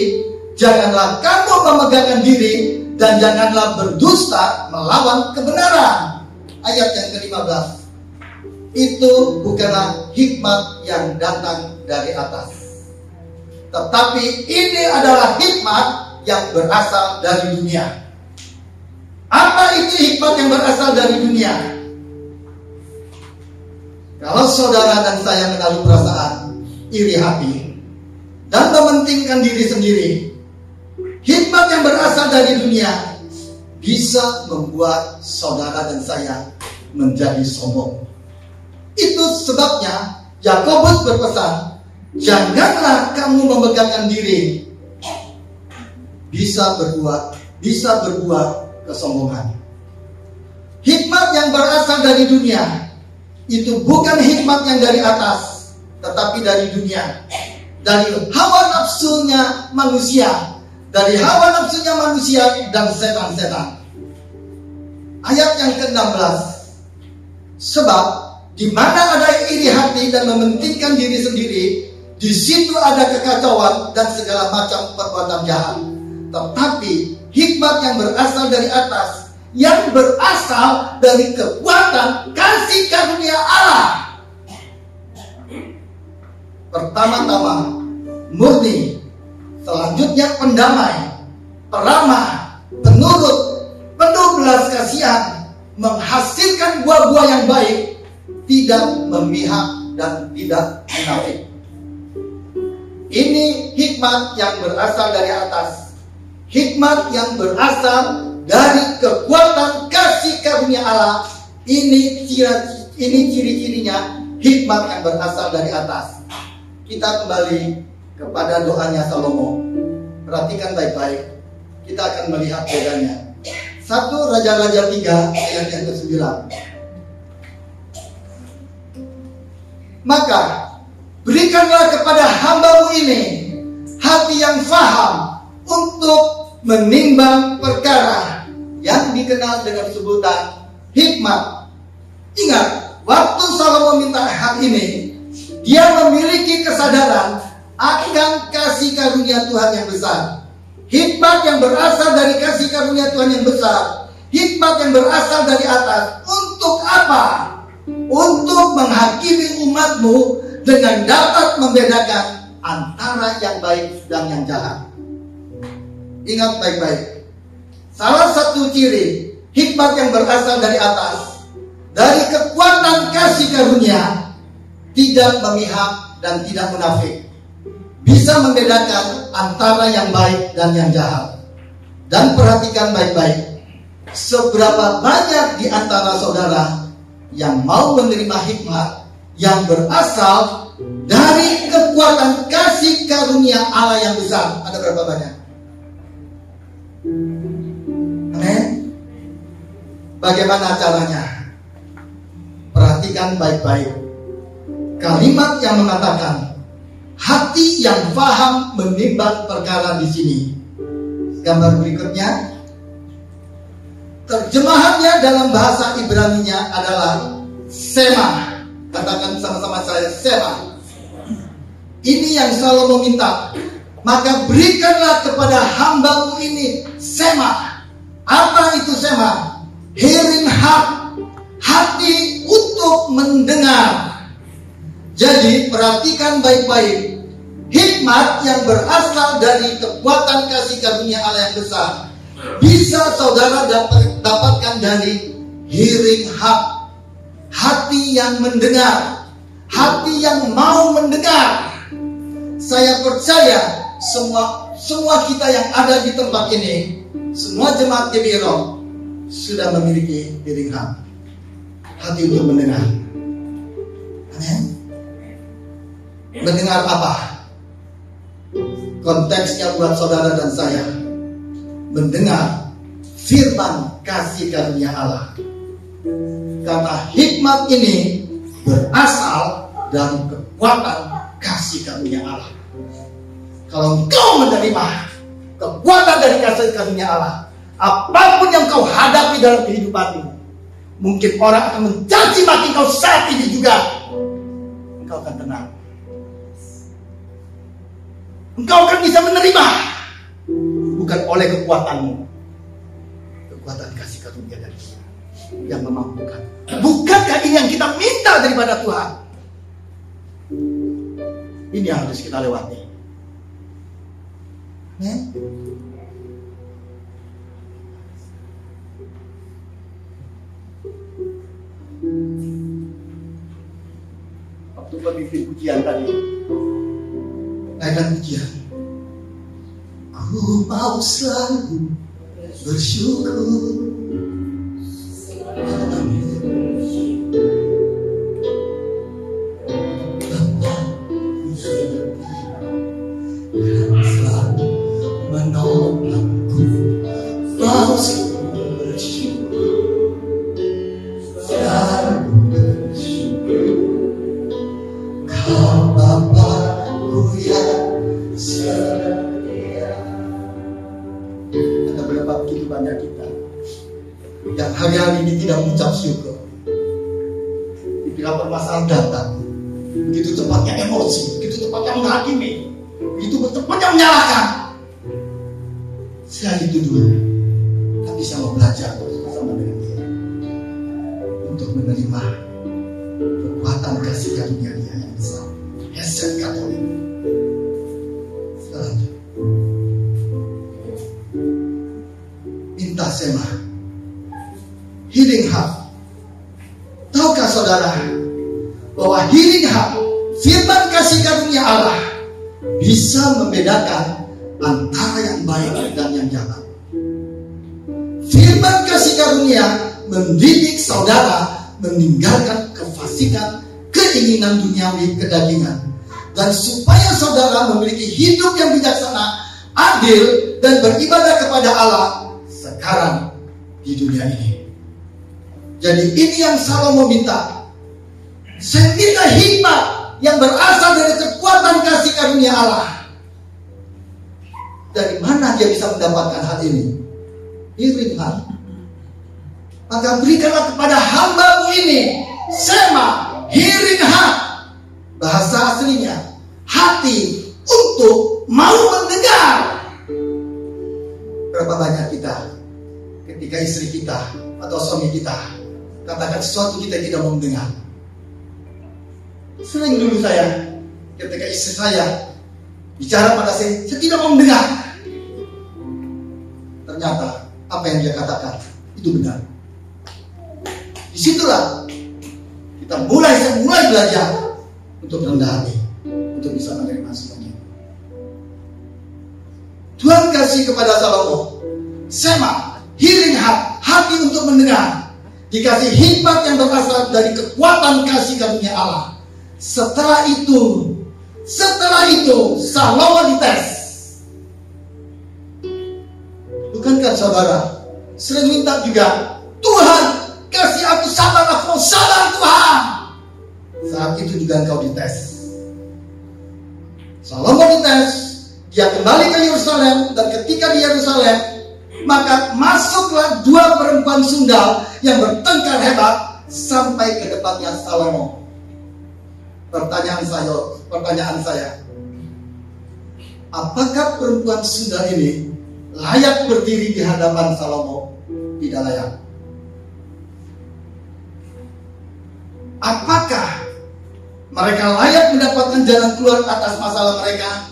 janganlah kamu memegahkan diri dan janganlah berdusta melawan kebenaran. Ayat yang ke-15. Itu bukanlah hikmat yang datang dari atas, tetapi ini adalah hikmat yang berasal dari dunia. Apa itu hikmat yang berasal dari dunia? Kalau saudara dan saya menaruh perasaan iri hati dan mementingkan diri sendiri, hikmat yang berasal dari dunia bisa membuat saudara dan saya menjadi sombong. Itu sebabnya Yakobus berpesan, janganlah kamu memegahkan diri, bisa berbuat kesombongan. Hikmat yang berasal dari dunia itu bukan hikmat yang dari atas, tetapi dari dunia, dari hawa nafsunya manusia, dan setan-setan. Ayat yang ke-16. Sebab di mana ada iri hati dan mementingkan diri sendiri, di situ ada kekacauan dan segala macam perbuatan jahat. Tetapi hikmat yang berasal dari atas, yang berasal dari kekuatan kasih karunia Allah. Pertama-tama murni, selanjutnya pendamai, peramah, penurut, penuh belas kasihan, menghasilkan buah-buah yang baik, tidak memihak dan tidak munafik. Ini hikmat yang berasal dari atas, hikmat yang berasal dari kekuatan kasih karunia Allah. Ini ciri-cirinya hikmat yang berasal dari atas. Kita kembali kepada doanya Salomo. Perhatikan baik-baik. Kita akan melihat bedanya. 1 Raja-Raja 3 ayat yang ke-9. Maka berikanlah kepada hambamu ini hati yang faham untuk menimbang perkara yang dikenal dengan sebutan hikmat. Ingat, waktu Salomo minta hal ini, dia memiliki kesadaran akan kasih karunia Tuhan yang besar. Hikmat yang berasal dari kasih karunia Tuhan yang besar, hikmat yang berasal dari atas. Untuk apa? Untuk menghakimi umatmu dengan dapat membedakan antara yang baik dan yang jahat. Ingat baik-baik. Salah satu ciri hikmat yang berasal dari atas, dari kekuatan kasih karunia, tidak memihak dan tidak munafik, bisa membedakan antara yang baik dan yang jahat. Dan perhatikan baik-baik, seberapa banyak di antara saudara yang mau menerima hikmat yang berasal dari kekuatan kasih karunia Allah yang besar. Ada berapa banyak? Amin. Bagaimana caranya? Perhatikan baik-baik kalimat yang mengatakan hati yang paham menimbang perkara di sini. Gambar berikutnya, terjemahannya dalam bahasa Ibrani-nya adalah sema. Katakan sama-sama saya, sema. Ini yang Salomo minta. Maka berikanlah kepada hambamu ini sema. Apa itu sema? Hearing heart, hati untuk mendengar. Jadi perhatikan baik-baik. Hikmat yang berasal dari kekuatan kasih karunia Allah yang besar bisa saudara dapatkan dari hearing heart, hati yang mendengar, hati yang mau mendengar. Saya percaya semua kita yang ada di tempat ini, semua jemaat GBI sudah memiliki hearing heart, hati untuk mendengar. Amin. Mendengar apa? Konteksnya buat saudara dan saya, mendengar firman kasih karunia Allah. Karena hikmat ini berasal dari kekuatan kasih karunia Allah. Kalau engkau menerima kekuatan dari kasih karunia Allah, apapun yang kau hadapi dalam kehidupanmu, mungkin orang akan mencaci maki kau saat ini juga, engkau akan tenang. Engkau akan bisa menerima, bukan oleh kekuatanmu, kekuatan kasih karunia dari Dia yang memampukan. Bukankah ini yang kita minta daripada Tuhan? Ini yang harus kita lewati. Waktu pemimpin pujian tadi, naikkan pujian. Aku mau selalu bersyukur. Hari-hari ini tidak mengucap syukur. Bila permasalahan datang, begitu cepatnya emosi, begitu cepatnya menghakimi, begitu cepatnya menyalahkan. Saya itu dulu, tapi saya mau belajar bersama dengan dia untuk menerima kekuatan kasih karunia dia yang besar. Hesed Katolik. Selanjutnya, minta sema, healing heart. Tahukah saudara bahwa healing heart, firman kasih karunia Allah, bisa membedakan antara yang baik dan yang jahat. Firman kasih karunia mendidik saudara meninggalkan kefasikan, keinginan duniawi, kedagingan, dan supaya saudara memiliki hidup yang bijaksana, adil, dan beribadah kepada Allah sekarang di dunia ini. Jadi ini yang Salomo minta. Saya minta hikmat yang berasal dari kekuatan kasih karunia Allah. Dari mana dia bisa mendapatkan hal ini? Healing heart. Maka berikanlah kepada hamba-Mu ini sema, hearing heart. Bahasa aslinya hati untuk mau mendengar. Berapa banyak kita ketika istri kita atau suami kita katakan sesuatu kita tidak mau mendengar. Sering dulu saya ketika istri saya bicara pada saya tidak mau mendengar. Ternyata apa yang dia katakan itu benar. Disitulah saya mulai belajar untuk rendah hati, untuk bisa menerima semuanya. Tuhan kasih kepada Salomo sema, hearing heart, hati untuk mendengar. Dikasih hikmat yang berasal dari kekuatan kasih karunia Allah. Setelah itu Salomo dites. Bukankah saudara sering minta juga, Tuhan kasih aku sabar, aku sabar Tuhan. Saat itu juga engkau dites. Salomo dites, dia kembali ke Yerusalem, dan ketika di Yerusalem, maka masuklah dua perempuan sundal yang bertengkar hebat sampai ke depannya Salomo. Pertanyaan saya, apakah perempuan sundal ini layak berdiri di hadapan Salomo? Tidak layak. Apakah mereka layak mendapatkan jalan keluar atas masalah mereka?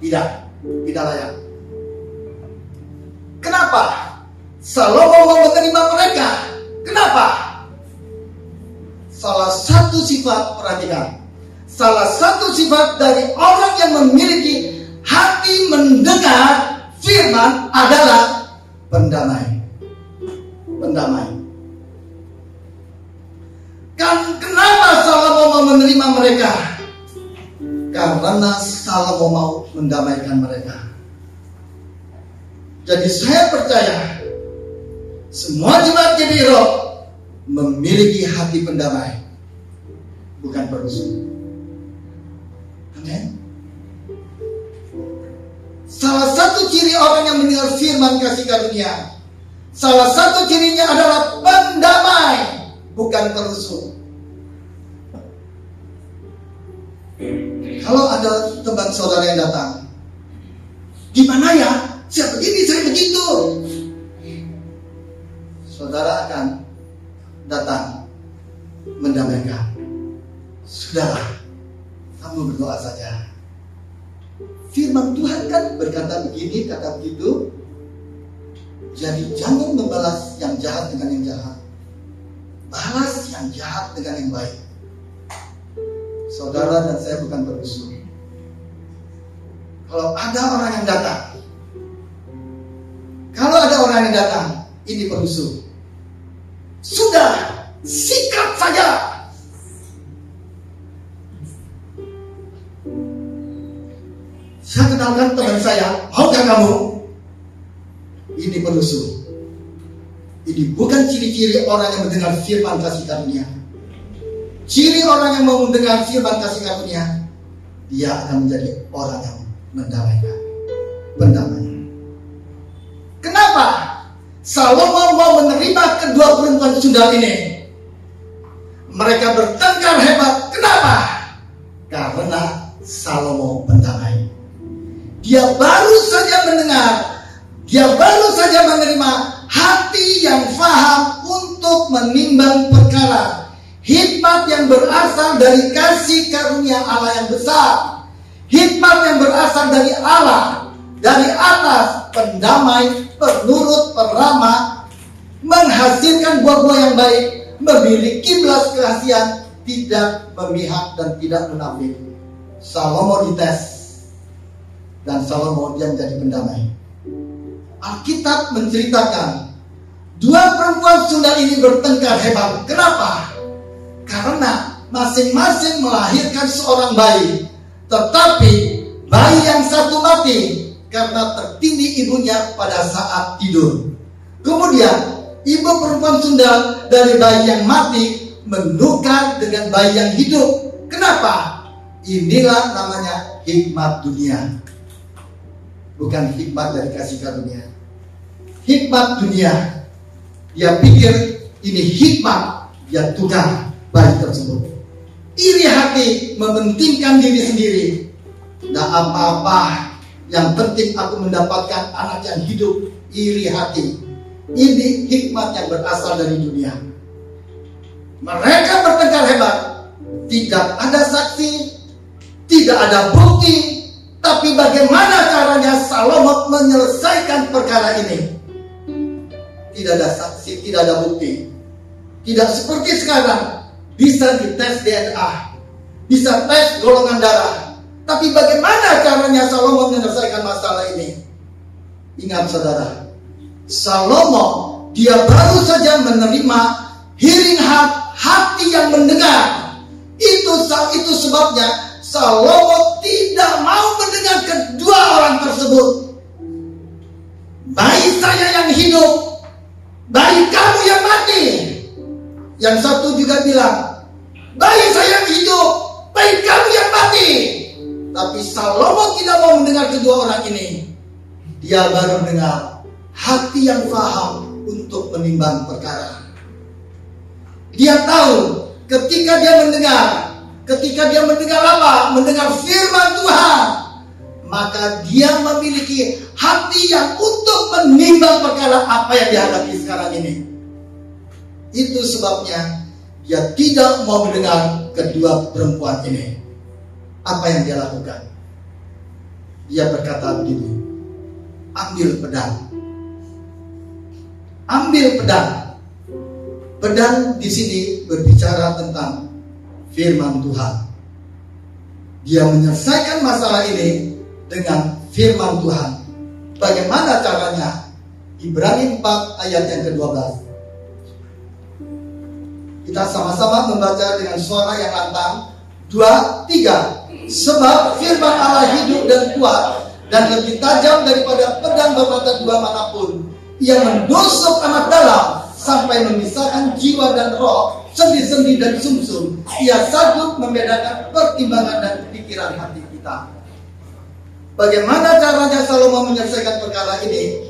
Tidak layak. Kenapa Salomo mau menerima mereka? Kenapa? Salah satu sifat, perhatikan, salah satu sifat dari orang yang memiliki hati mendengar firman adalah pendamai. Kenapa Salomo mau menerima mereka? Karena Salomo mau mendamaikan mereka. Jadi saya percaya semua jemaat GBI memiliki hati pendamai, bukan perusuh. Amin. Salah satu ciri orang yang mendengar firman kasih karunia, salah satu cirinya adalah pendamai, bukan perusuh. Kalau ada teman saudara yang datang, gimana ya? Saya begini, saya begitu. Saudara akan datang mendamaikan. Sudahlah, kamu berdoa saja. Firman Tuhan kan berkata begini, kata begitu. Jadi jangan membalas yang jahat dengan yang jahat. Balas yang jahat dengan yang baik. Saudara dan saya bukan perusuh. Kalau ada orang yang datang, ini perusuh. Sudah, sikat saja. Saya kenalkan teman saya, maukah kamu? Ini perusuh. Ini bukan ciri-ciri orang yang mendengar firman kasih karunia. Ciri orang yang mau mendengar firman kasih karunia, dia akan menjadi orang yang mendamaikan, pendamai. Kenapa Salomo mau menerima kedua perempuan sundal ini? Mereka bertengkar hebat. Kenapa? Karena Salomo pendamai. Dia baru saja mendengar, dia baru saja menerima hati yang faham untuk menimbang perkara. Hikmat yang berasal dari kasih karunia Allah yang besar. Hikmat yang berasal dari Allah, dari atas, pendamai, penurut, peramah, menghasilkan buah-buah yang baik, memiliki belas kasihan, tidak memihak dan tidak munafik. Salomo dites dan Salomo dia menjadi pendamai. Alkitab menceritakan dua perempuan Sunda ini bertengkar hebat. Kenapa? Karena masing-masing melahirkan seorang bayi, tetapi bayi yang satu mati karena tertindih ibunya pada saat tidur. Kemudian ibu perempuan Sunda dari bayi yang mati menukar dengan bayi yang hidup. Kenapa? Inilah namanya hikmat dunia. Bukan hikmat dari kasih karunia. Hikmat dunia. Dia pikir ini hikmat, dia tukar bayi tersebut. Iri hati, mementingkan diri sendiri. Tidak apa-apa, yang penting aku mendapatkan anak yang hidup. Iri hati. Ini hikmat yang berasal dari dunia. Mereka bertengkar hebat. Tidak ada saksi, tidak ada bukti. Tapi bagaimana caranya Salomo menyelesaikan perkara ini? Tidak ada saksi, tidak ada bukti. Tidak seperti sekarang, bisa dites DNA, bisa tes golongan darah. Tapi bagaimana caranya Salomo menyelesaikan masalah ini? Ingat saudara, Salomo dia baru saja menerima hearing hati yang mendengar. Itu sebabnya Salomo tidak mau mendengar kedua orang tersebut. Bayi saya yang hidup, bayi kamu yang mati. Yang satu juga bilang, bayi saya yang hidup, bayi kamu yang mati. Tapi Salomo tidak mau mendengar kedua orang ini. Dia baru mendengar hati yang paham untuk menimbang perkara. Dia tahu ketika dia mendengar apa? Mendengar firman Tuhan, maka dia memiliki hati yang untuk menimbang perkara apa yang dihadapi sekarang ini. Itu sebabnya dia tidak mau mendengar kedua perempuan ini. Apa yang dia lakukan? Dia berkata begini, ambil pedang. Ambil pedang. Pedang di sini berbicara tentang firman Tuhan. Dia menyelesaikan masalah ini dengan firman Tuhan. Bagaimana caranya? Ibrani 4 ayat yang ke-12. Kita sama-sama membaca dengan suara yang lantang. 2, 3. Sebab firman Allah hidup dan kuat, dan lebih tajam daripada pedang bermata dua manapun. Ia menusuk amat dalam sampai memisahkan jiwa dan roh, sendi-sendi dan sumsum. Ia sanggup membedakan pertimbangan dan pikiran hati kita. Bagaimana caranya Salomo menyelesaikan perkara ini?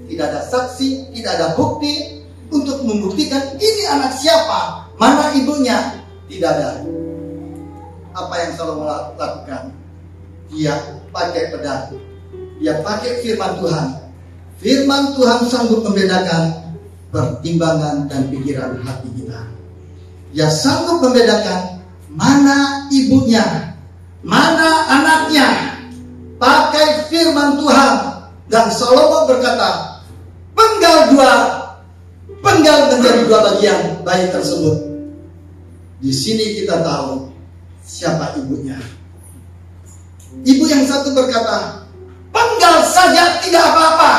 Tidak ada saksi, tidak ada bukti untuk membuktikan ini anak siapa, mana ibunya. Tidak ada. Apa yang Salomo lakukan? Dia pakai pedang. Dia pakai firman Tuhan. Firman Tuhan sanggup membedakan pertimbangan dan pikiran hati kita. Dia sanggup membedakan mana ibunya, mana anaknya. Pakai firman Tuhan. Dan Salomo berkata, penggal menjadi dua bagian bayi tersebut. Di sini kita tahu siapa ibunya. Ibu yang satu berkata, penggal saja tidak apa-apa.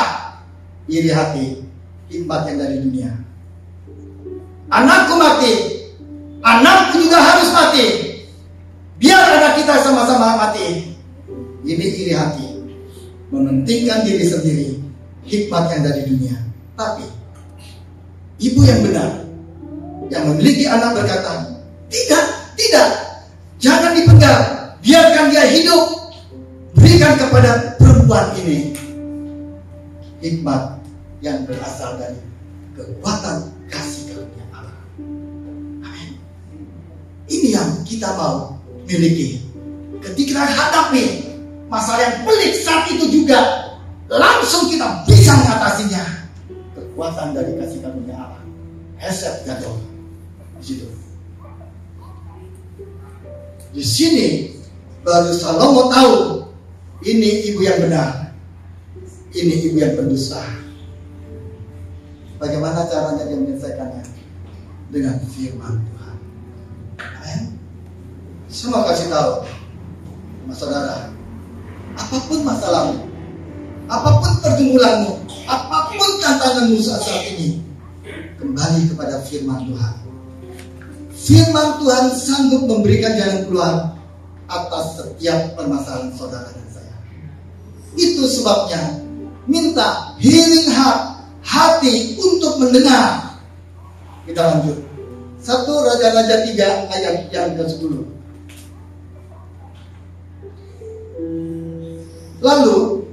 Iri hati, hikmat yang dari dunia. Anakku mati, anakku juga harus mati. Biar anak kita sama-sama mati. Ini iri hati, mementingkan diri sendiri, hikmat yang dari dunia. Tapi ibu yang benar, yang memiliki anak berkata, tidak, jangan dipenggal, biarkan dia hidup. Berikan kepada perempuan ini hikmat yang berasal dari kekuatan kasih karunia Allah. Amin. Ini yang kita mau miliki. Ketika hadapi masalah yang pelik saat itu juga, langsung kita bisa mengatasinya. kekuatan dari kasih karunia Allah. Hesed Gadol. Di situ. Di sini baru Salomo tahu ini ibu yang benar, ini ibu yang berdusta. Bagaimana caranya dia menyelesaikannya? Dengan firman Tuhan. Saya mau kasih tahu, mas saudara, apapun masalahmu, apapun pergumulanmu, apapun tantanganmu saat ini, kembali kepada firman Tuhan. Firman Tuhan sanggup memberikan jalan keluar atas setiap permasalahan saudara dan saya. Itu sebabnya minta hearing heart, hati untuk mendengar. Kita lanjut. 1 Raja-Raja 3 ayat yang ke-10. Lalu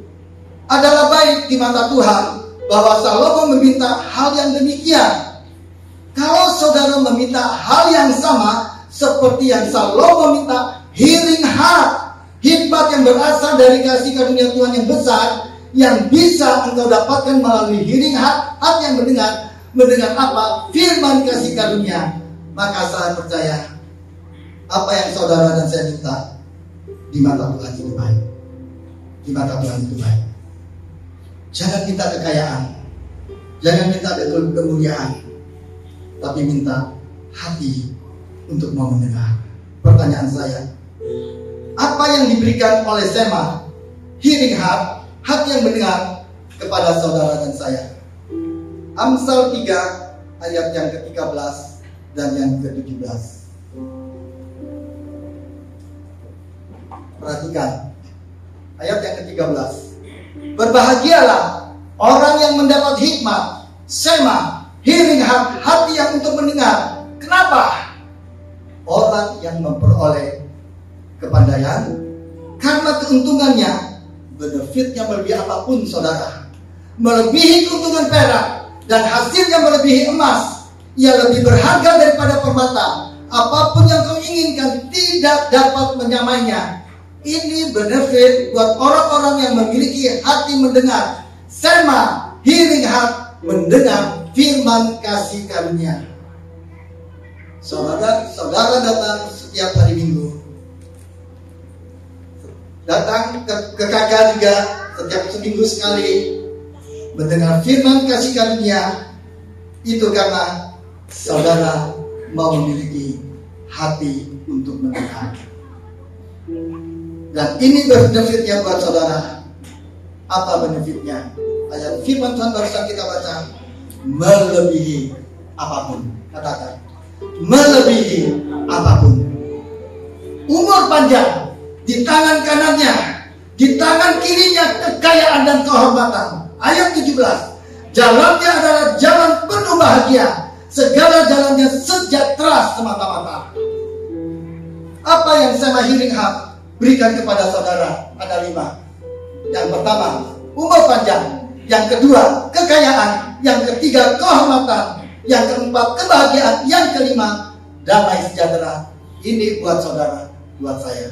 adalah baik di mata Tuhan bahwa Salomo meminta hal yang demikian. Kalau saudara meminta hal yang sama seperti yang Salomo minta, hearing heart, hikmat yang berasal dari kasih karunia Tuhan yang besar, yang bisa engkau dapatkan melalui hearing heart, hati yang mendengar apa? Firman kasih karunia. Maka saya percaya apa yang saudara dan saya minta di mata Tuhan itu baik. Di mata Tuhan itu baik. Jangan minta kekayaan, jangan minta kemuliaan, tapi minta hati untuk mau mendengar. Pertanyaan saya, apa yang diberikan oleh Sema, hearing heart, hati yang mendengar kepada saudara dan saya? Amsal 3 ayat yang ke-13 dan yang ke-17. Perhatikan ayat yang ke-13. Berbahagialah orang yang mendapat hikmat, Sema, hearing heart, hati yang untuk mendengar. Kenapa? Orang yang memperoleh kepandaian karena keuntungannya, benefitnya melebihi apapun saudara, melebihi keuntungan perak dan hasilnya melebihi emas. Ia lebih berharga daripada permata. Apapun yang kau inginkan tidak dapat menyamainya. Ini benefit buat orang-orang yang memiliki hati mendengar. Sema, hearing heart, mendengar firman kasih karunia. Saudara datang setiap hari Minggu, datang ke KK juga setiap seminggu sekali, mendengar firman kasih karunia. Itu karena saudara mau memiliki hati untuk mendengar. Dan ini benefitnya buat saudara. Apa benefitnya? Ayat firman Tuhan barusan kita baca, melebihi apapun. Katakan, melebihi apapun. Umur panjang di tangan kanannya, di tangan kirinya kekayaan dan kehormatan. Ayat 17, jalannya adalah jalan penuh bahagia, segala jalannya sejahtera semata-mata. Apa yang Sema hearing heart berikan kepada saudara? Ada 5. Yang pertama, umur panjang. Yang kedua, kekayaan. Yang ketiga, kehormatan. Yang keempat, kebahagiaan. Yang kelima, damai sejahtera. Ini buat saudara, buat saya.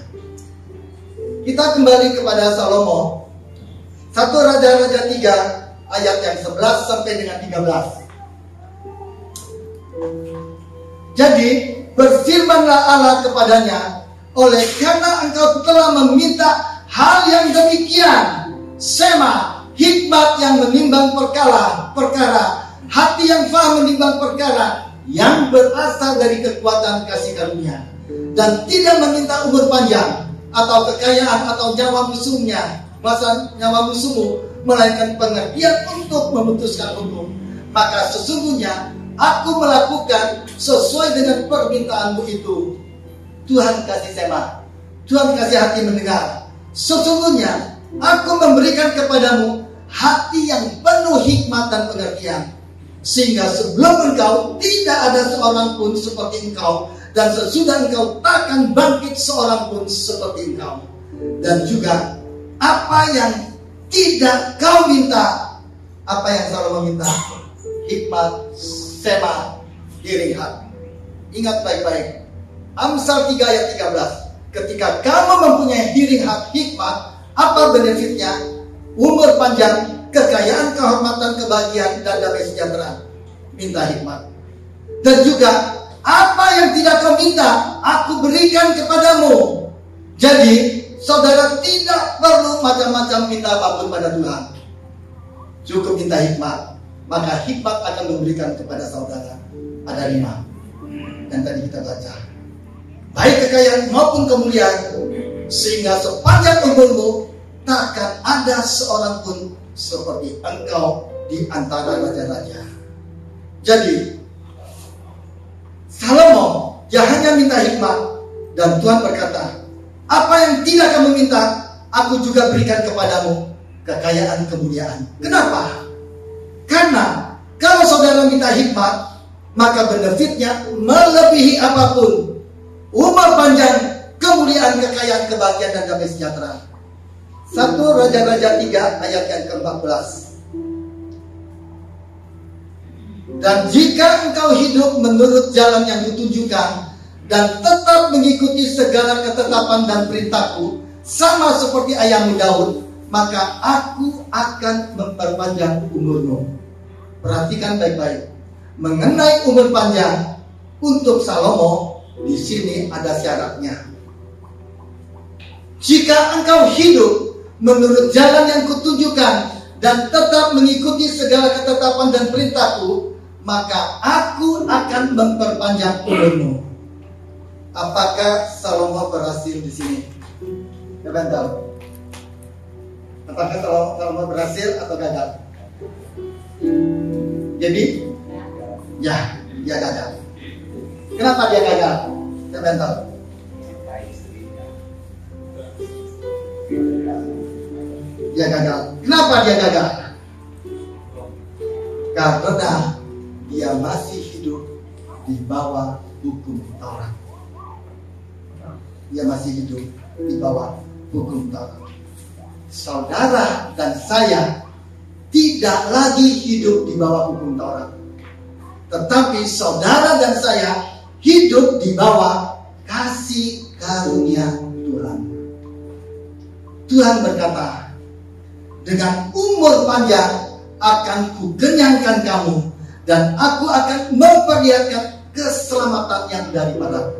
Kita kembali kepada Salomo. 1 Raja-Raja 3 ayat yang 11 sampai dengan 13. Jadi berfirmanlah Allah kepadanya, oleh karena engkau telah meminta hal yang demikian, Sema, hikmat yang menimbang perkara, hati yang faham menimbang perkara, yang berasal dari kekuatan kasih karunia, dan tidak meminta umur panjang atau kekayaan atau nyawa musuhnya, masa nyawa musuhmu, melainkan pengertian untuk memutuskan hukum. Maka sesungguhnya aku melakukan sesuai dengan permintaanmu itu. Tuhan kasih Sema, Tuhan kasih hati mendengar. Sesungguhnya aku memberikan kepadamu hati yang penuh hikmat dan pengertian, sehingga sebelum engkau tidak ada seorang pun seperti engkau, dan sesudah engkau takkan bangkit seorang pun seperti engkau. Dan juga apa yang tidak kau minta, apa yang Salomo minta, hikmat, Sema, hearing heart. Ingat baik-baik, Amsal 3 ayat 13. Ketika kamu mempunyai hearing heart, hikmat, apa benefitnya? Umur panjang, kekayaan, kehormatan, kebahagiaan, dan damai sejahtera. Minta hikmat. Dan juga apa yang tidak kau minta, aku berikan kepadamu. Jadi saudara tidak perlu macam-macam minta apapun pada Tuhan. Cukup minta hikmat, maka hikmat akan memberikan kepada saudara. Ada 5 yang tadi kita baca, baik kekayaan maupun kemuliaan, sehingga sepanjang umurmu takkan ada seorang pun seperti engkau di antara raja-raja. Jadi Salomo dia hanya minta hikmat, dan Tuhan berkata, apa yang tidak kamu minta, aku juga berikan kepadamu, kekayaan, kemuliaan. Kenapa? Karena kalau saudara minta hikmat, maka benefitnya melebihi apapun. Umur panjang, kemuliaan, kekayaan, kebahagiaan, dan damai sejahtera. 1 Raja-Raja 3 ayat yang ke-14. Dan jika engkau hidup menurut jalan yang kutunjukkan dan tetap mengikuti segala ketetapan dan perintahku, sama seperti ayahmu Daud, maka aku akan memperpanjang umurmu. Perhatikan baik-baik. Mengenai umur panjang untuk Salomo, di sini ada syaratnya. Jika engkau hidup menurut jalan yang kutunjukkan dan tetap mengikuti segala ketetapan dan perintahku, maka aku akan memperpanjang umurmu. Apakah Salomo berhasil di sini? Siapa yang tahu? Apakah Salomo berhasil atau gagal? Jadi, ya, dia gagal. Kenapa dia gagal? Siapa yang tahu? Dia gagal. Kenapa dia gagal? Karena dia masih hidup di bawah hukum Taurat. Dia masih hidup di bawah hukum Taurat. Saudara dan saya tidak lagi hidup di bawah hukum Taurat, tetapi saudara dan saya hidup di bawah kasih karunia Tuhan. Tuhan berkata, dengan umur panjang akan kukenyangkan kamu, dan aku akan memperlihatkan keselamatan yang daripadaku.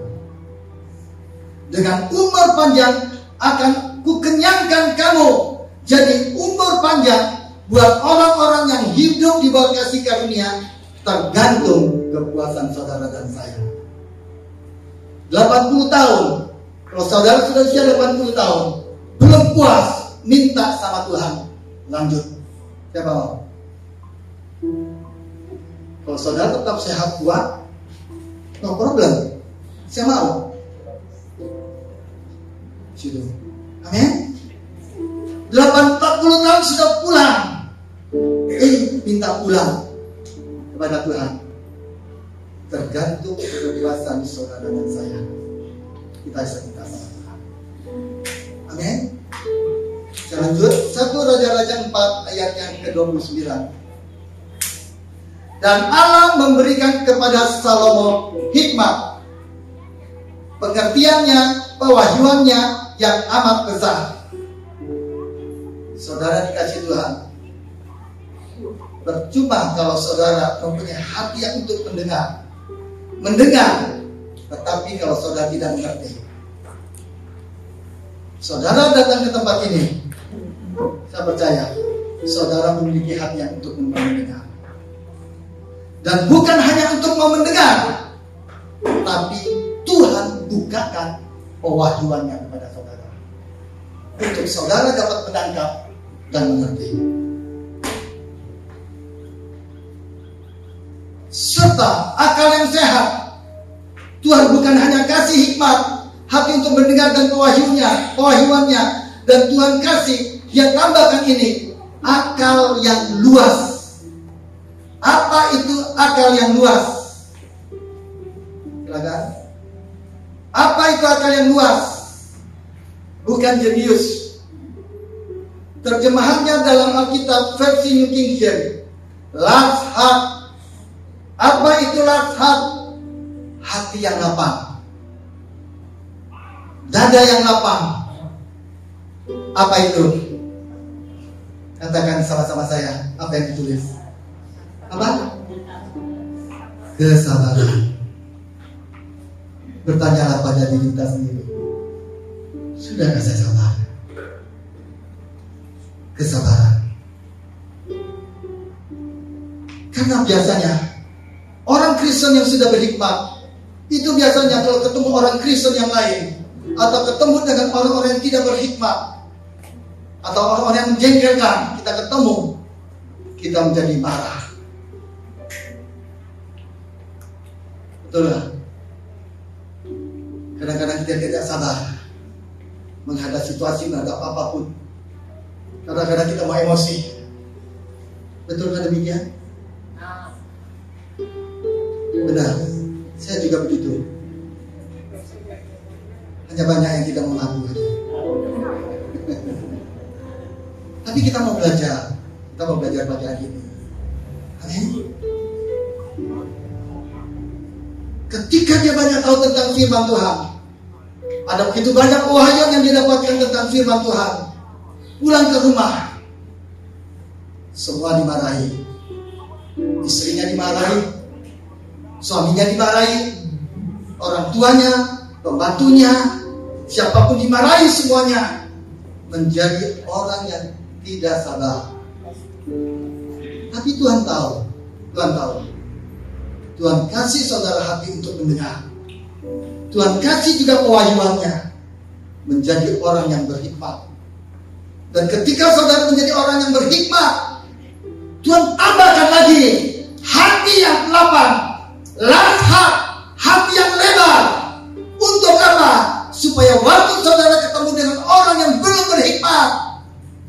Dengan umur panjang akan kukenyangkan kamu. Jadi umur panjang buat orang-orang yang hidup di bawah kasih karunia tergantung kepuasan saudara dan saya. 80 tahun. Kalau saudara sudah usia 80 tahun, belum puas, minta sama Tuhan, lanjut. Siapa mau? Kalau saudara tetap sehat kuat, no problem. Saya mau. Situ. Amin. 40 tahun sudah pulang. Minta pulang kepada Tuhan. Tergantung kebebasan saudara dan saya. Kita bisa minta sama Tuhan. Amin. Saya lanjut. 1 Raja-Raja 4 ayat yang ke-29. Dan Allah memberikan kepada Salomo hikmat, pengertiannya, pewahyuannya yang amat besar. Saudara dikasih Tuhan, percuma kalau saudara mempunyai hati yang untuk mendengar, tetapi kalau saudara tidak mengerti. Saudara datang ke tempat ini, saya percaya saudara memiliki hati yang untuk mendengar. Dan bukan hanya untuk mau mendengar, tapi Tuhan bukakan pewahyuannya kepada saudara, untuk saudara dapat menangkap dan mengerti. Serta akal yang sehat. Tuhan bukan hanya kasih hikmat, hati untuk mendengar dan pewahyuannya, dan Tuhan kasih, Dia tambahkan ini, akal yang luas. Apa itu akal yang luas? Silakan. Apa itu akal yang luas? Bukan jenius. Terjemahannya dalam Alkitab versi New King James, large heart. Apa itu large heart? Hati yang lapang, dada yang lapang. Apa itu? Katakan sama-sama saya, apa yang ditulis? Apa? Kesabaran. Bertanyalah pada diri kita sendiri. Sudahkah saya sabar? Kesabaran. Karena biasanya orang Kristen yang sudah berhikmat itu biasanya kalau ketemu orang Kristen yang lain atau ketemu dengan orang-orang yang tidak berhikmat atau orang-orang yang menjengkelkan, kita ketemu, kita menjadi marah. Betul gak? Kadang-kadang kita tidak sabar menghadapi situasi, menghadap apapun. Kadang-kadang kita mau emosi. Betul gak demikian? Benar, saya juga begitu. Hanya banyak yang tidak mengaku aja. Tapi kita mau belajar pagi hari ini. Amin. Ketika dia banyak tahu tentang firman Tuhan, ada begitu banyak wahyu yang dia dapatkan tentang firman Tuhan. Pulang ke rumah, semua dimarahi. Istrinya dimarahi, suaminya dimarahi, orang tuanya, pembantunya, siapapun dimarahi semuanya. Menjadi orang yang tidak sabar. Tapi Tuhan tahu. Tuhan kasih saudara hati untuk mendengar. Tuhan kasih juga kewahyuannya menjadi orang yang berhikmat. Dan ketika saudara menjadi orang yang berhikmat, Tuhan tambahkan lagi hati yang lapang, lahap, hati yang lebar. Untuk apa? Supaya waktu saudara ketemu dengan orang yang belum berhikmat,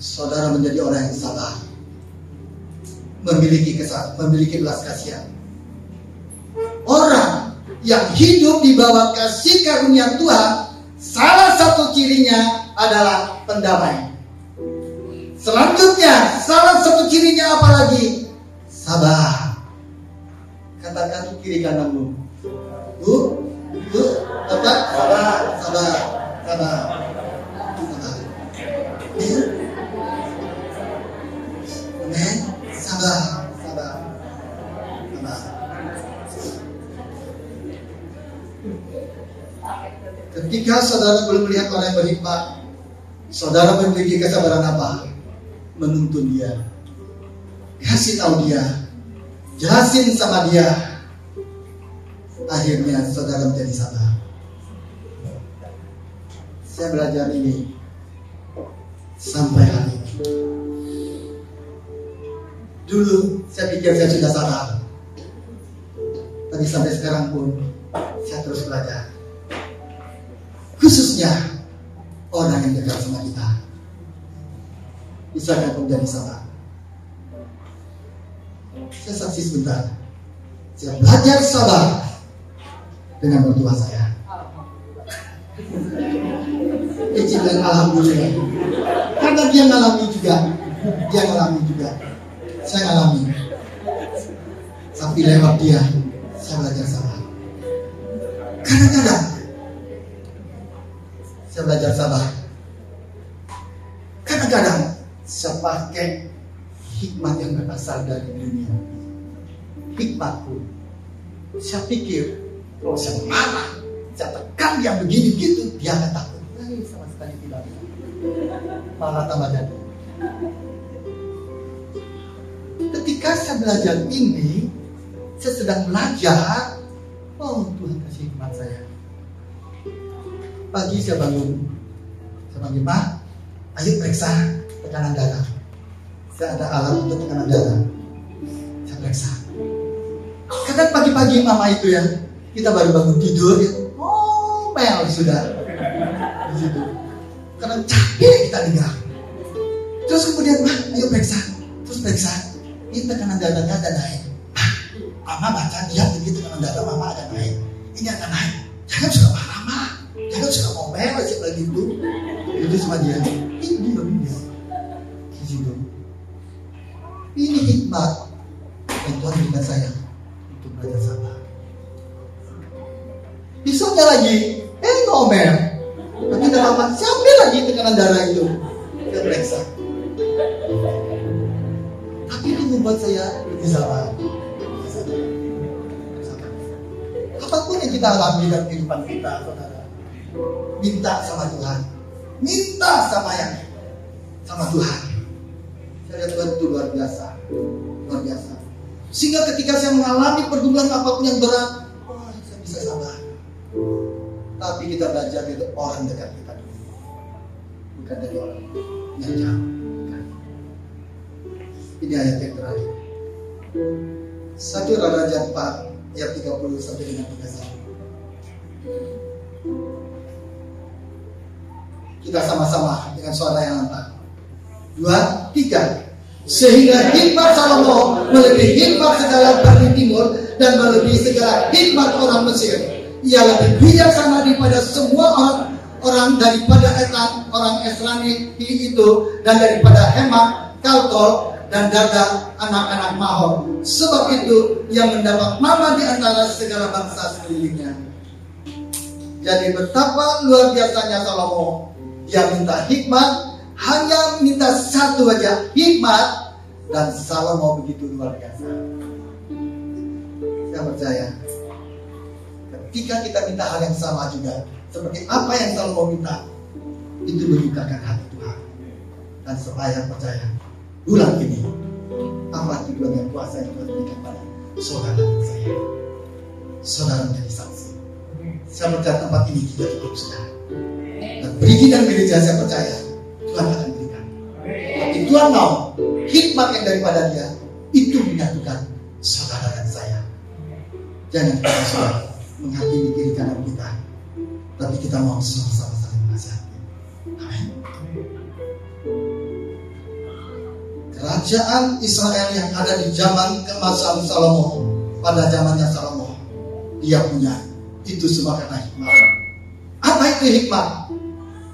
saudara menjadi orang yang sabar, memiliki belas kasihan. Orang yang hidup di bawah kasih karunia Tuhan, salah satu cirinya adalah pendamai. Selanjutnya, salah satu cirinya apa lagi? Sabar. Katakan kiri kananmu, Bu, apa? Sabar. Amin. Sabar. Ketika saudara belum melihat orang yang berhikmat, saudara memiliki kesabaran apa? Menuntun dia, kasih tahu dia, jelasin sama dia. Akhirnya saudara menjadi sabar. Saya belajar ini sampai hari ini. Dulu saya pikir saya sudah sabar, tapi sampai sekarang pun saya terus belajar. Khususnya orang yang dekat sama kita. Bisa kan menjadi sabar. Saya saksi sebentar. Saya belajar sabar dengan mertua saya. Eci bilang alhamdulillah. Karena dia ngalami juga. Saya ngalami. Tapi lewat dia, saya belajar sabar. Kadang-kadang saya belajar sabar. Kadang-kadang saya pakai hikmat yang berasal dari dunia. Hikmatku. Saya pikir kalau saya marah, saya tekan yang begini begitu, dia akan takut. Sama sekali tidak. Malah tambah jadi. Ketika saya belajar ini, saya sedang belajar. Oh, Tuhan kasih hikmat saya. Pagi saya bangun, Pak, ayo periksa tekanan darah. Saya ada alat untuk tekanan darah. Saya periksa. Kadang pagi-pagi mama itu ya, kita baru bangun tidur ya, mel sudah di situ. Karena capek kita dengar. Terus kemudian, ayo periksa. Terus periksa. Ini tekanan darahnya ada naik. Mama baca dia begitu tekanan darah mama ada naik. Ini akan naik. Jangan suka marah-marah. Jangan suka ngomel aja lagi itu. Itu sama dia. Ini dia. Di situ. Ini hikmat yang Tuhan berikan saya untuk belajar sabar. Besoknya lagi, ngomel. Tapi tidak lama, siapa lagi tekanan darah itu? Kita periksa. membuat saya lebih sabar. Apapun yang kita alami dalam kehidupan kita, saudara, minta sama Tuhan, minta sama Tuhan. Saya lihat Tuhan itu luar biasa, luar biasa. Sehingga ketika saya mengalami pergumulan apapun yang berat, saya bisa sabar. Tapi kita belajar dari orang dekat kita dulu, bukan dari orang yang jauh. Ini ayat yang terakhir. 1 Raja 4 ayat 30 sampai dengan 31. Kita sama-sama dengan suara yang lantang. 2, 3. Sehingga hikmat Salomo melebihi hikmat segala bani timur dan melebihi segala hikmat orang Mesir. Ia lebih bijaksana daripada semua orang daripada Etan orang Esrani itu, dan daripada Hemak, Kalkol, dan Dada anak-anak Mahor. Sebab itu ia mendapat nama di antara segala bangsa sekelilingnya. Jadi betapa luar biasanya Salomo. Dia minta hikmat, hanya minta satu aja, hikmat. Dan Salomo begitu luar biasa. Saya percaya ketika kita minta hal yang sama juga seperti apa yang Salomo minta, itu menyukakan hati Tuhan. Dan saya percaya bulan ini apa tujuan yang kuasa yang Tuhan berikan pada saudara dan saya. Saudara menjadi saksi. Saya percaya tempat ini tidak cukup sudah. Dan perizinan gereja saya percaya Tuhan akan berikan. Tapi Tuhan mau hikmat yang daripada Dia itu menyatukan saudara dan saya. Jangan kita sudah menghakimi kiri kanan kita, tapi kita mau sama-sama saling menasihati. Amin. Kerajaan Israel yang ada di zaman keemasan Salomo, pada zamannya Salomo, dia punya itu semua karena hikmat. Apa itu hikmat?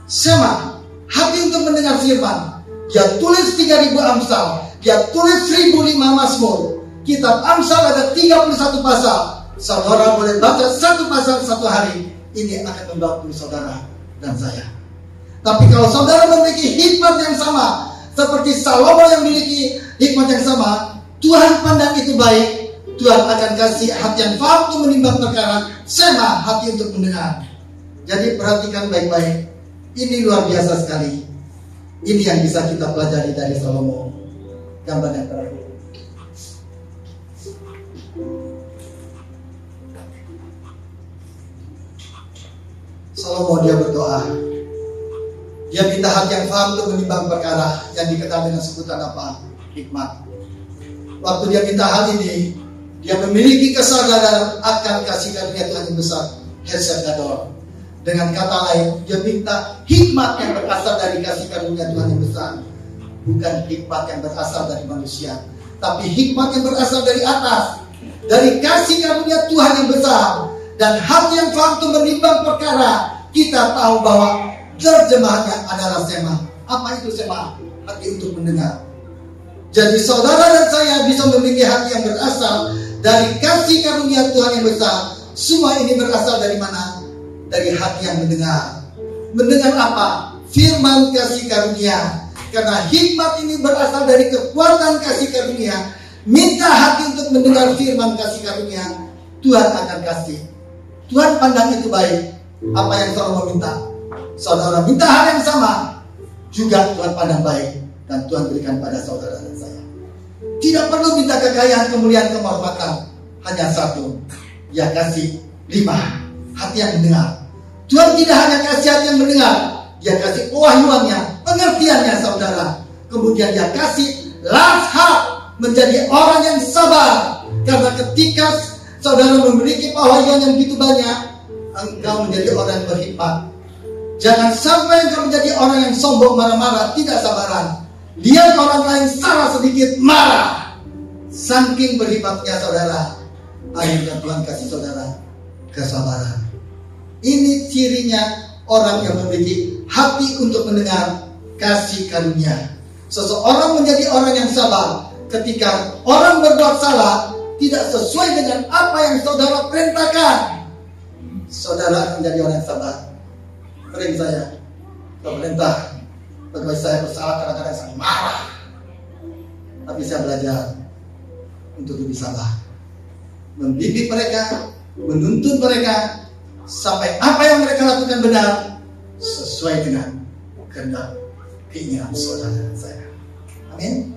Sema, hati untuk mendengar firman. Dia tulis 3.000 Amsal, dia tulis 1.005 Mazmur. Kitab Amsal ada 31 pasal. Saudara boleh baca satu pasal satu hari. Ini akan membantu saudara dan saya. Tapi kalau saudara memiliki hikmat yang sama seperti Salomo yang memiliki hikmat yang sama, Tuhan pandang itu baik. Tuhan akan kasih hati yang paham untuk menimbang perkara, sema, hati untuk mendengar. Jadi perhatikan baik-baik. Ini luar biasa sekali. Ini yang bisa kita pelajari dari Salomo. Gambar yang terakhir. Salomo dia berdoa. Dia minta hati yang paham untuk menimbang perkara yang dikenal dengan sebutan apa? Hikmat. Waktu dia minta hal ini, dia memiliki kesadaran akan kasih karunia Tuhan yang besar, Hesed Gadol. Dengan kata lain, dia minta hikmat yang berasal dari kasih karunia Tuhan yang besar, bukan hikmat yang berasal dari manusia, tapi hikmat yang berasal dari atas, dari kasih karunia Tuhan yang besar. Dan hati yang paham untuk menimbang perkara, kita tahu bahwa terjemahannya adalah sema. Apa itu sema? Hati untuk mendengar. Jadi saudara dan saya bisa memiliki hati yang berasal dari kasih karunia Tuhan yang besar. Semua ini berasal dari mana? Dari hati yang mendengar. Mendengar apa? Firman kasih karunia. Karena hikmat ini berasal dari kekuatan kasih karunia. Minta hati untuk mendengar firman kasih karunia, Tuhan akan kasih. Tuhan pandang itu baik. Apa yang Salomo minta, saudara minta hal yang sama, juga Tuhan pandang baik. Dan Tuhan berikan pada saudara dan saya. Tidak perlu minta kekayaan, kemuliaan, kehormatan. Hanya satu, Dia kasih 5, hati yang mendengar. Tuhan tidak hanya kasih hati yang mendengar, Dia kasih kewahyuannya, pengertiannya saudara. Kemudian Dia kasih lashat, menjadi orang yang sabar. Karena ketika saudara memiliki kewahyuan yang begitu banyak, engkau menjadi orang yang berhikmat. Jangan sampai engkau menjadi orang yang sombong, marah-marah, tidak sabaran. Lihat orang lain salah sedikit, marah. Saking berhikmatnya saudara, akhirnya Tuhan kasih saudara kesabaran. Ini cirinya orang yang memiliki hati untuk mendengar kasih karunia. Seseorang menjadi orang yang sabar ketika orang berbuat salah, tidak sesuai dengan apa yang saudara perintahkan. Saudara akan menjadi orang yang sabar. Sering saya pemerintah pegawai saya bersalah, kadang-kadang saya marah. Tapi saya belajar untuk lebih sabar, membimbing mereka, menuntun mereka sampai apa yang mereka lakukan benar sesuai dengan kehendak keinginan saudara saya. Amin.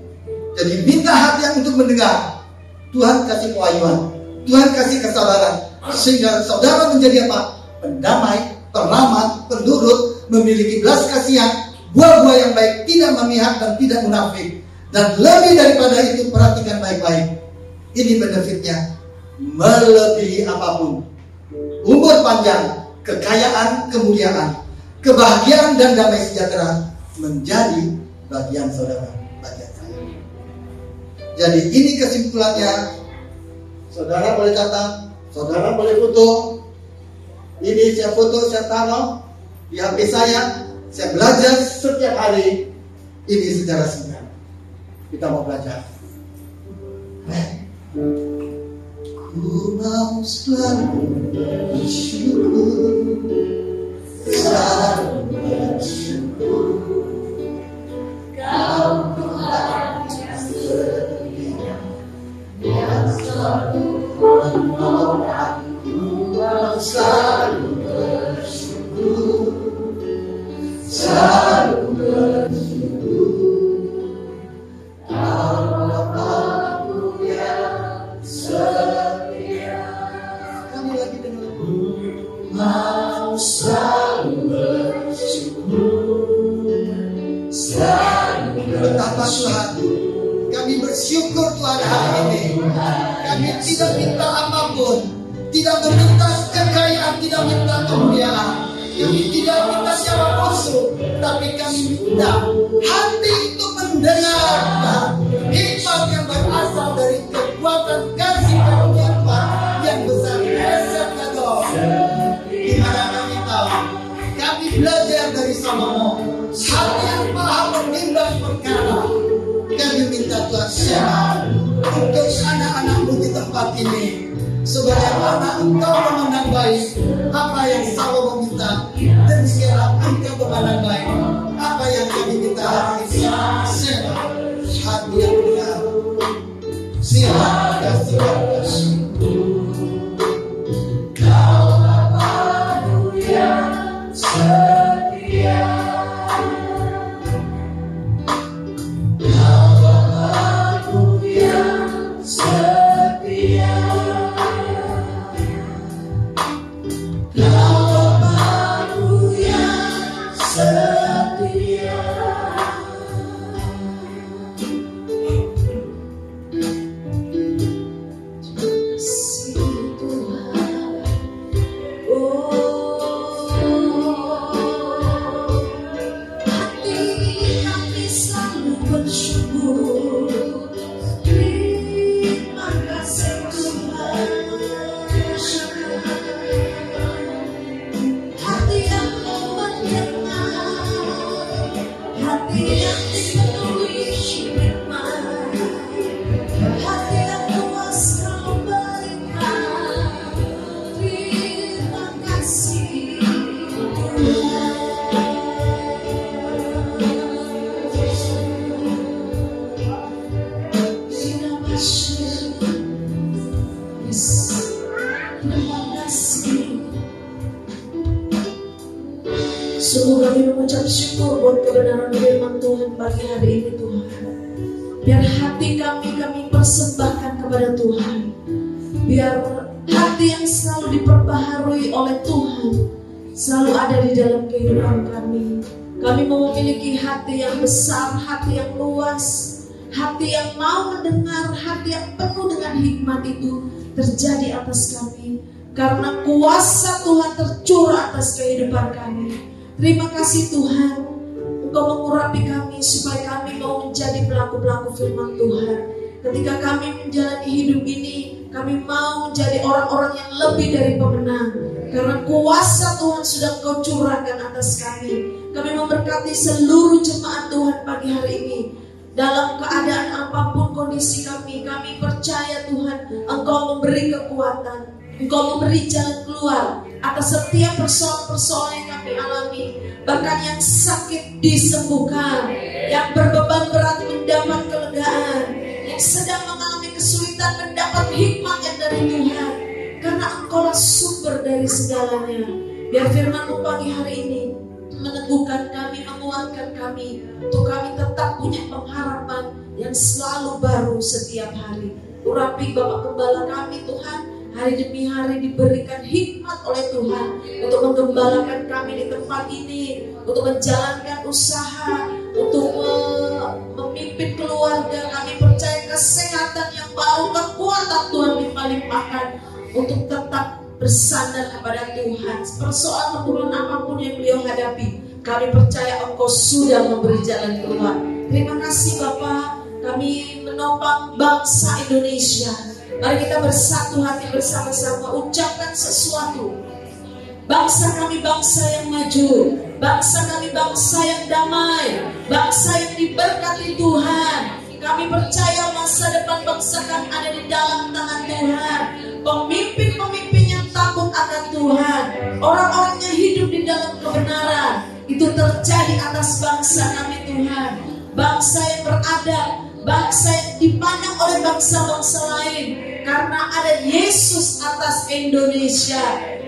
Jadi minta hati yang untuk mendengar. Tuhan kasih kewahyuan, Tuhan kasih kesabaran, sehingga saudara menjadi apa? Pendamai, peramah, penurut, memiliki belas kasihan, buah-buah yang baik, tidak memihak dan tidak munafik. Dan lebih daripada itu, perhatikan baik-baik. Ini benefitnya melebihi apapun. Umur panjang, kekayaan, kemuliaan, kebahagiaan dan damai sejahtera menjadi bagian saudara, bagian saya. Jadi ini kesimpulannya. Saudara boleh catat, saudara boleh foto. Ini saya foto, saya taruh di HP saya. Saya belajar setiap hari. Ini sejarah singkat. Kita mau belajar. Ku mau selalu bersyukur, selalu bersyukur. Kau Tuhan yang setia, yang selalu menolong. Ku mau selalu bersyukur, selalu bersyukur. Kau Bapa-Ku yang setia. Kami lagi dengan mau selalu bersyukur, selalu bersyukur. Betapa Tuhan, kami bersyukur Tuhan hari ini. Kami tidak minta apapun, tidak meminta kekayaan, tidak minta kemuliaan. Kami tidak minta siapa musuh, tapi kami minta hati itu mendengar hikmat yang berasal dari kekuatan kasih karunia Tuhan yang besar. Di mana kami tahu, kami belajar dari Salomo, hati yang maha menimbang perkara. Kami minta Tuhan siapa untuk anak-anak-Mu di tempat ini, sebagaimana Engkau memandang baik apa yang Salomo minta, dan sekarang Engkau memandang baik apa yang kami minta hari ini. Hati yang benar, silakan Kau Bapa-Ku yang setia, Kau Bapa-Ku yang setia, Kau Bapa-Ku yang setia. Sungguh kami mengucap syukur buat kebenaran firman Tuhan pagi hari ini Tuhan. Biar hati kami persembahkan kepada Tuhan. Biar hati yang selalu diperbaharui oleh Tuhan selalu ada di dalam kehidupan kami. Kami mau memiliki hati yang besar, hati yang luas, hati yang mau mendengar, hati yang penuh dengan hikmat itu terjadi atas kami. Karena kuasa Tuhan tercurah atas kehidupan kami. Terima kasih Tuhan, Engkau mengurapi kami supaya kami mau menjadi pelaku-pelaku firman Tuhan. Ketika kami menjalani hidup ini, kami mau menjadi orang-orang yang lebih dari pemenang. Karena kuasa Tuhan sudah Engkau curahkan atas kami. Kami memberkati seluruh jemaat Tuhan pagi hari ini. Dalam keadaan apapun kondisi kami percaya Tuhan, Engkau memberi kekuatan, Engkau memberi jalan keluar atas setiap persoalan-persoalan yang kami alami. Bahkan yang sakit disembuhkan, yang berbeban berat mendapat kelegaan, yang sedang mengalami kesulitan dari segalanya. Biar firman-Mu pagi hari ini meneguhkan kami, menguatkan kami, untuk kami tetap punya pengharapan yang selalu baru setiap hari. Urapi Bapak Gembala kami Tuhan, hari demi hari diberikan hikmat oleh Tuhan untuk menggembalakan kami di tempat ini, untuk menjalankan usaha, untuk memimpin keluarga. Kami percaya kesehatan yang baru, kekuatan Tuhan limpah-limpahkan untuk tetap bersandar kepada Tuhan. Persoalan apapun yang beliau hadapi, kami percaya Engkau sudah memberi jalan keluar. Terima kasih Bapak, kami menopang bangsa Indonesia. Mari kita bersatu hati bersama-sama ucapkan sesuatu. Bangsa kami bangsa yang maju, bangsa kami bangsa yang damai, bangsa yang diberkati Tuhan. Kami percaya masa depan bangsa kami ada di dalam tangan Tuhan. Pemimpin-pemimpin yang takut akan Tuhan, orang-orangnya hidup di dalam kebenaran, itu terjadi atas bangsa kami Tuhan. Bangsa yang beradab, bangsa yang dipandang oleh bangsa-bangsa lain, karena ada Yesus atas Indonesia.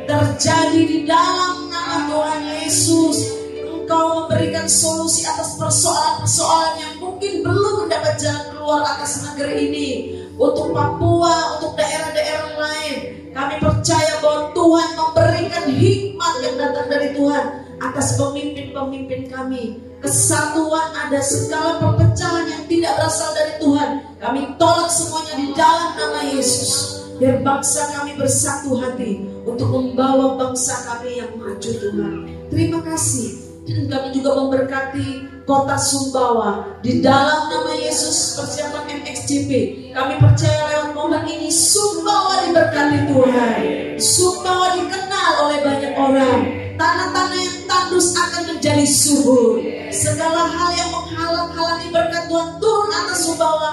Terjadi di dalam nama Tuhan Yesus. Engkau memberikan solusi atas persoalan-persoalan yang mungkin belum mendapat jalan keluar atas negeri ini. Untuk Papua, untuk daerah-daerah lain, kami percaya bahwa Tuhan memberikan hikmat yang datang dari Tuhan atas pemimpin-pemimpin kami. Kesatuan ada, segala perpecahan yang tidak berasal dari Tuhan, kami tolak semuanya di dalam nama Yesus. Biar bangsa kami bersatu hati untuk membawa bangsa kami yang maju Tuhan. Terima kasih. Kami juga memberkati kota Sumbawa di dalam nama Yesus. Persiapan MXGP, kami percaya lewat momen ini Sumbawa diberkati Tuhan. Sumbawa dikenal oleh banyak orang. Tanah-tanah yang tandus akan menjadi subur. Segala hal yang menghalang-halangi berkat Tuhan turun atas Sumbawa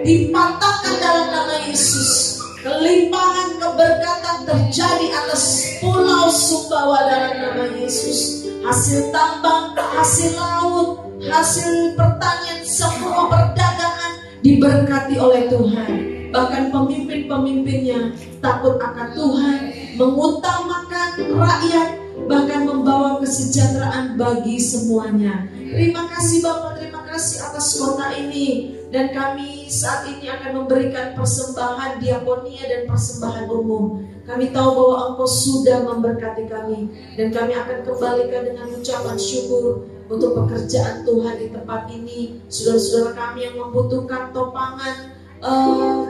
dipatahkan dalam nama Yesus. Kelimpahan keberkatan terjadi atas pulau Sumbawa dalam nama Yesus. Hasil tambang, hasil laut, hasil pertanian, semua perdagangan diberkati oleh Tuhan. Bahkan pemimpin-pemimpinnya takut akan Tuhan, mengutamakan rakyat, bahkan membawa kesejahteraan bagi semuanya. Terima kasih Bapak, terima kasih atas kota ini. Dan kami saat ini akan memberikan persembahan diakonia dan persembahan umum. Kami tahu bahwa Engkau sudah memberkati kami, dan kami akan kembalikan dengan ucapan syukur untuk pekerjaan Tuhan di tempat ini. Saudara-saudara kami yang membutuhkan topangan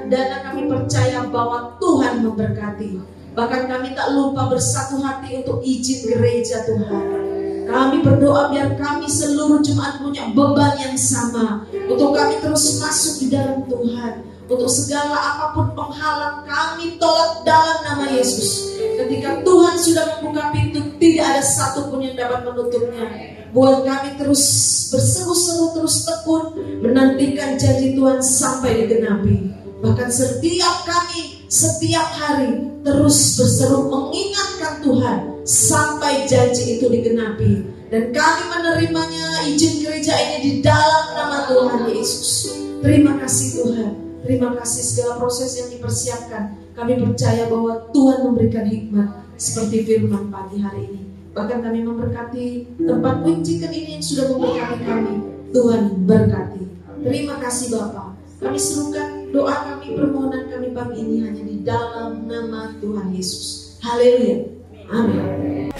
dana, kami percaya bahwa Tuhan memberkati. Bahkan kami tak lupa bersatu hati untuk izin gereja Tuhan. Kami berdoa biar kami seluruh jemaat punya beban yang sama, untuk kami terus masuk di dalam Tuhan. Untuk segala apapun penghalang kami tolak dalam nama Yesus. Ketika Tuhan sudah membuka pintu, tidak ada satupun yang dapat menutupnya. Buat kami terus berseru-seru, terus tekun menantikan janji Tuhan sampai digenapi. Bahkan setiap kami, setiap hari terus berseru mengingatkan Tuhan sampai janji itu digenapi. Dan kami menerimanya izin gereja ini di dalam nama Tuhan Yesus. Terima kasih Tuhan. Terima kasih segala proses yang dipersiapkan. Kami percaya bahwa Tuhan memberikan hikmat seperti firman pagi hari ini. Bahkan kami memberkati tempat Winciken ini yang sudah memberkati kami. Tuhan berkati. Terima kasih Bapak. Kami serukan doa kami, permohonan kami pagi ini hanya di dalam nama Tuhan Yesus. Haleluya. Amin.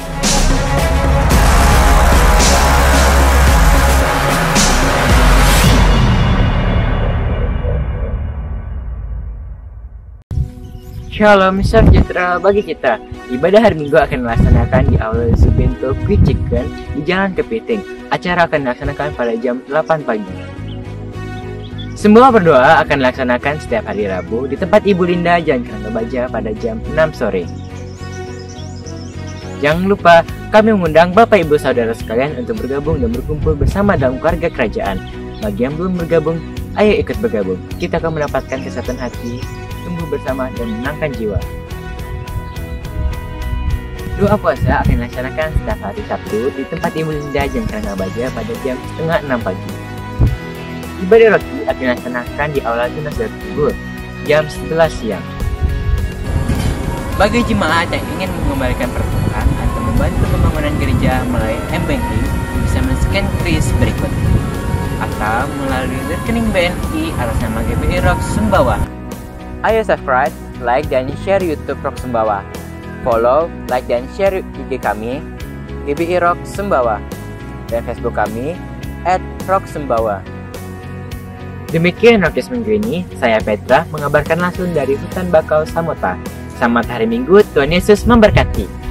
Shalom, sejahtera bagi kita. Ibadah hari Minggu akan dilaksanakan di Aula Subento Winciken di Jalan Kepiting. Acara akan dilaksanakan pada jam 8 pagi. Semua berdoa akan dilaksanakan setiap hari Rabu di tempat Ibu Linda Jalan Kerangga Baja pada jam 6 sore. Jangan lupa, kami mengundang Bapak Ibu Saudara sekalian untuk bergabung dan berkumpul bersama dalam keluarga kerajaan. Bagi yang belum bergabung, ayo ikut bergabung. Kita akan mendapatkan kesatuan hati, tumbuh bersama dan menangkan jiwa. Doa puasa akan dilaksanakan setiap hari Sabtu di tempat Ibu Linda Jalan Kerangga Baja pada jam 5:30 pagi. Ibadah roti akan dilaksanakan di Aula Tunas Tubur jam 11 siang. Bagi jemaat yang ingin mengembalikan perpuluhan atau membantu pembangunan gereja melalui M-Banking, bisa men-scan kris berikut atau melalui rekening BNI atas nama GBI Rock Sumbawa. Ayo subscribe, like, dan share YouTube Rock Sumbawa. Follow, like, dan share IG kami GBI Rock Sumbawa dan Facebook kami @rocksumbawa. Demikian Rockcast minggu ini, saya Petra mengabarkan langsung dari hutan bakau Samota. Selamat hari Minggu, Tuhan Yesus memberkati.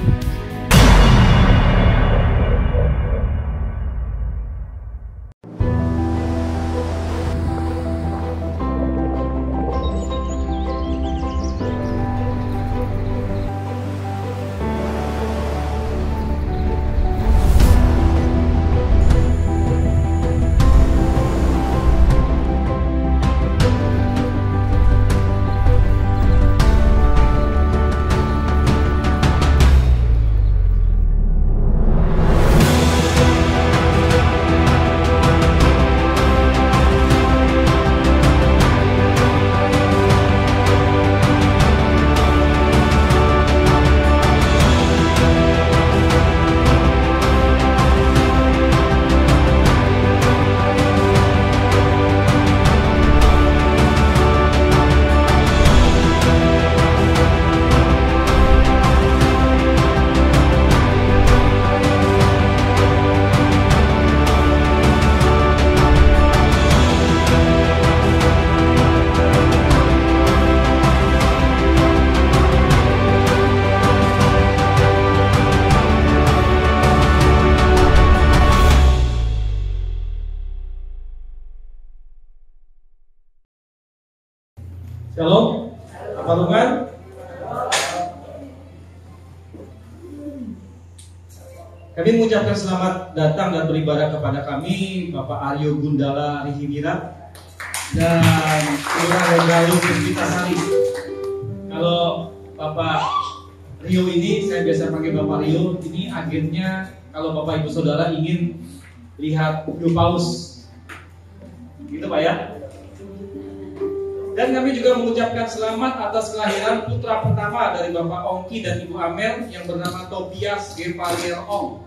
Shalom, apa kabar? Kami mengucapkan selamat datang dan beribadah kepada kami Bapak Aryo Gundala Rihimirat dan Kelurahan Regalu Puspitasari. Kalau Bapak Rio ini, saya biasa panggil Bapak Rio, ini agennya kalau Bapak Ibu Saudara ingin lihat hiu paus, gitu Pak ya. Dan kami juga mengucapkan selamat atas kelahiran putra pertama dari Bapak Ongki dan Ibu Amel yang bernama Tobias Gepalier Ong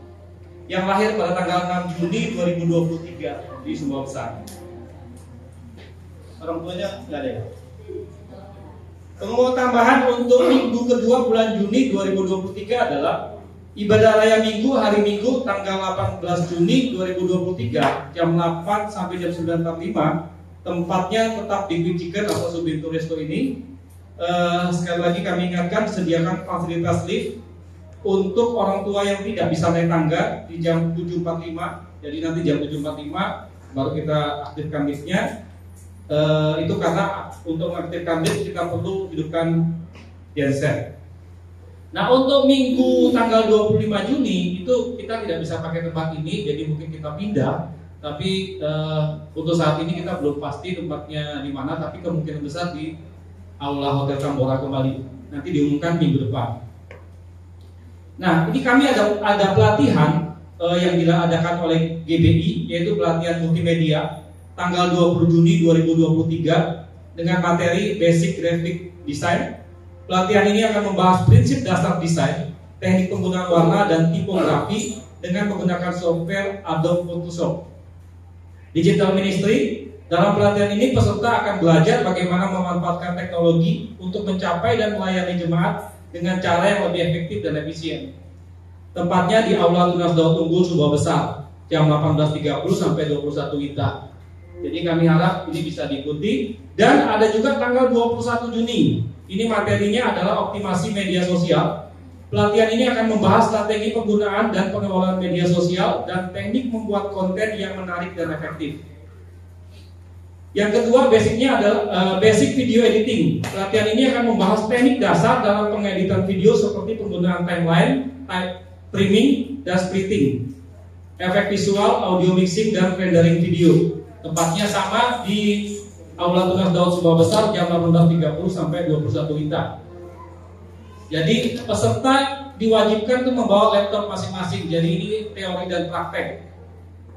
yang lahir pada tanggal 6 Juni 2023 di Sumbawa Besar. Orang tuanya nggak ada ya? Pengumuman tambahan untuk minggu kedua bulan Juni 2023 adalah ibadah raya Minggu hari Minggu tanggal 18 Juni 2023 jam 8 sampai jam 9.45. Tempatnya tetap di Kuicikan atau Subintu Resto ini. Sekali lagi kami ingatkan, disediakan fasilitas lift untuk orang tua yang tidak bisa naik tangga di jam 7.45. Jadi nanti jam 7.45 baru kita aktifkan liftnya. Itu karena untuk mengaktifkan lift kita perlu hidupkan genset. Nah, untuk minggu tanggal 25 Juni itu kita tidak bisa pakai tempat ini, jadi mungkin kita pindah. Tapi untuk saat ini kita belum pasti tempatnya di mana, tapi kemungkinan besar di Aula Hotel Tambora kembali. Nanti diumumkan minggu depan. Nah, ini kami ada pelatihan yang diadakan oleh GBI, yaitu pelatihan multimedia tanggal 20 Juni 2023 dengan materi Basic Graphic Design. Pelatihan ini akan membahas prinsip dasar desain, teknik penggunaan warna dan tipografi dengan menggunakan software Adobe Photoshop. Digital Ministry. Dalam pelatihan ini peserta akan belajar bagaimana memanfaatkan teknologi untuk mencapai dan melayani jemaat dengan cara yang lebih efektif dan efisien. Tempatnya di Aula Tunas Daud Unggul Sumbawa Besar jam 18.30 sampai 21 WITA. Jadi kami harap ini bisa diikuti. Dan ada juga tanggal 21 Juni. Ini materinya adalah optimasi media sosial. Pelatihan ini akan membahas strategi penggunaan dan pengelolaan media sosial dan teknik membuat konten yang menarik dan efektif. Yang kedua, basicnya adalah basic video editing. Pelatihan ini akan membahas teknik dasar dalam pengeditan video seperti penggunaan timeline, trimming, dan splitting, efek visual, audio mixing, dan rendering video. Tempatnya sama di Aula Tunas Daud Sumbawa Besar jam 18.30 sampai 21 WITA. Jadi peserta diwajibkan untuk membawa laptop masing-masing. Jadi ini teori dan praktek.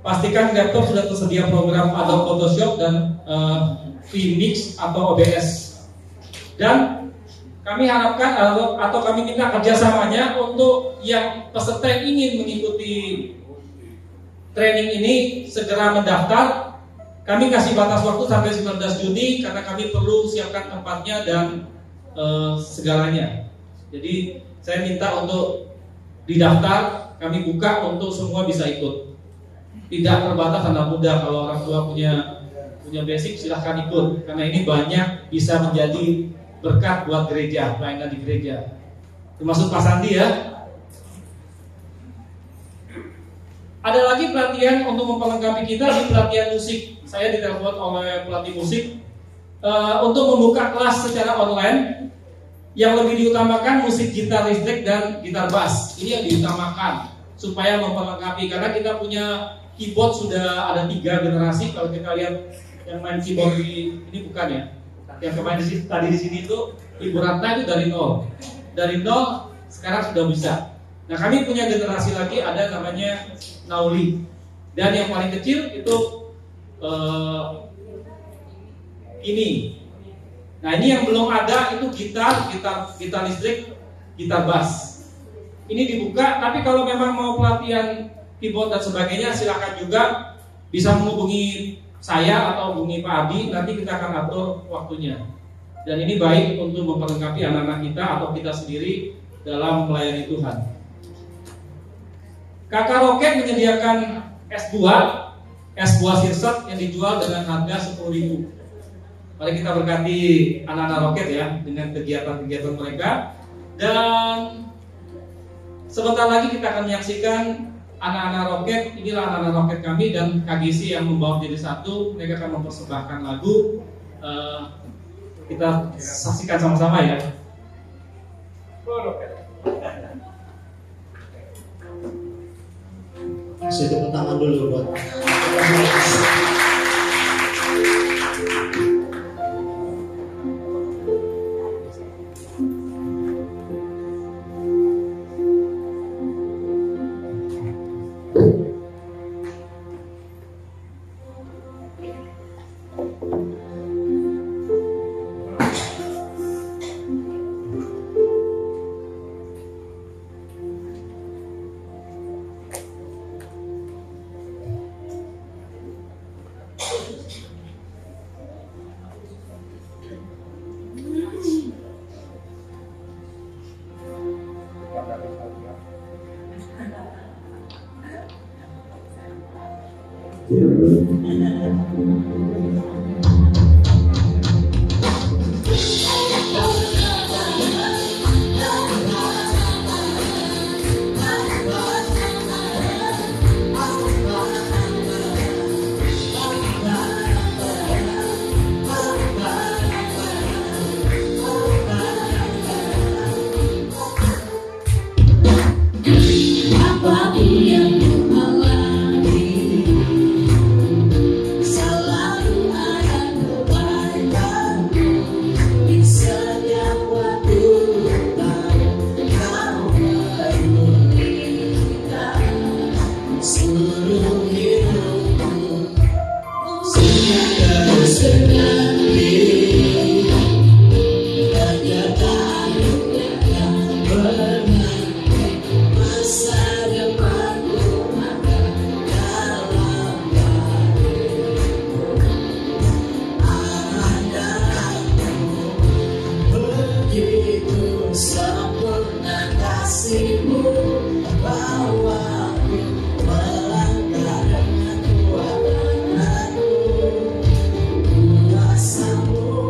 Pastikan laptop sudah tersedia program Adobe Photoshop dan VMix atau OBS. Dan kami harapkan atau kami minta kerjasamanya untuk yang peserta yang ingin mengikuti training ini segera mendaftar. Kami kasih batas waktu sampai 19 Juni karena kami perlu siapkan tempatnya dan segalanya. Jadi saya minta untuk didaftar, kami buka untuk semua bisa ikut. Tidak terbatas anak muda, kalau orang tua punya basic silahkan ikut karena ini banyak bisa menjadi berkat buat gereja, pelayanan di gereja. Termasuk Pak Sandi ya. Ada lagi pelatihan untuk memperlengkapi kita di pelatihan musik. Saya ditelepon oleh pelatih musik untuk membuka kelas secara online yang lebih diutamakan musik gitar listrik dan gitar bass. Ini yang diutamakan supaya memperlengkapi karena kita punya keyboard sudah ada 3 generasi. Kalau kita lihat yang main keyboard ini bukan ya. Yang kemarin tadi di sini itu Ibu Ratna itu dari nol sekarang sudah bisa. Nah kami punya generasi lagi ada namanya Nauli dan yang paling kecil itu ini. Nah ini yang belum ada itu gitar listrik, gitar bass. Ini dibuka, tapi kalau memang mau pelatihan keyboard dan sebagainya silakan juga bisa menghubungi saya atau hubungi Pak Adi, nanti kita akan atur waktunya. Dan ini baik untuk memperlengkapi anak-anak kita atau kita sendiri dalam melayani Tuhan. Kakak Roket menyediakan es buah sirsak yang dijual dengan harga 10.000. Mari kita berkati anak-anak Roket ya dengan kegiatan-kegiatan mereka. Dan sebentar lagi kita akan menyaksikan anak-anak Roket, inilah anak-anak Roket kami dan KGC yang membawa menjadi satu. Mereka akan mempersembahkan lagu. Kita saksikan sama-sama ya. Saya tepuk tangan dulu buat Kuasamu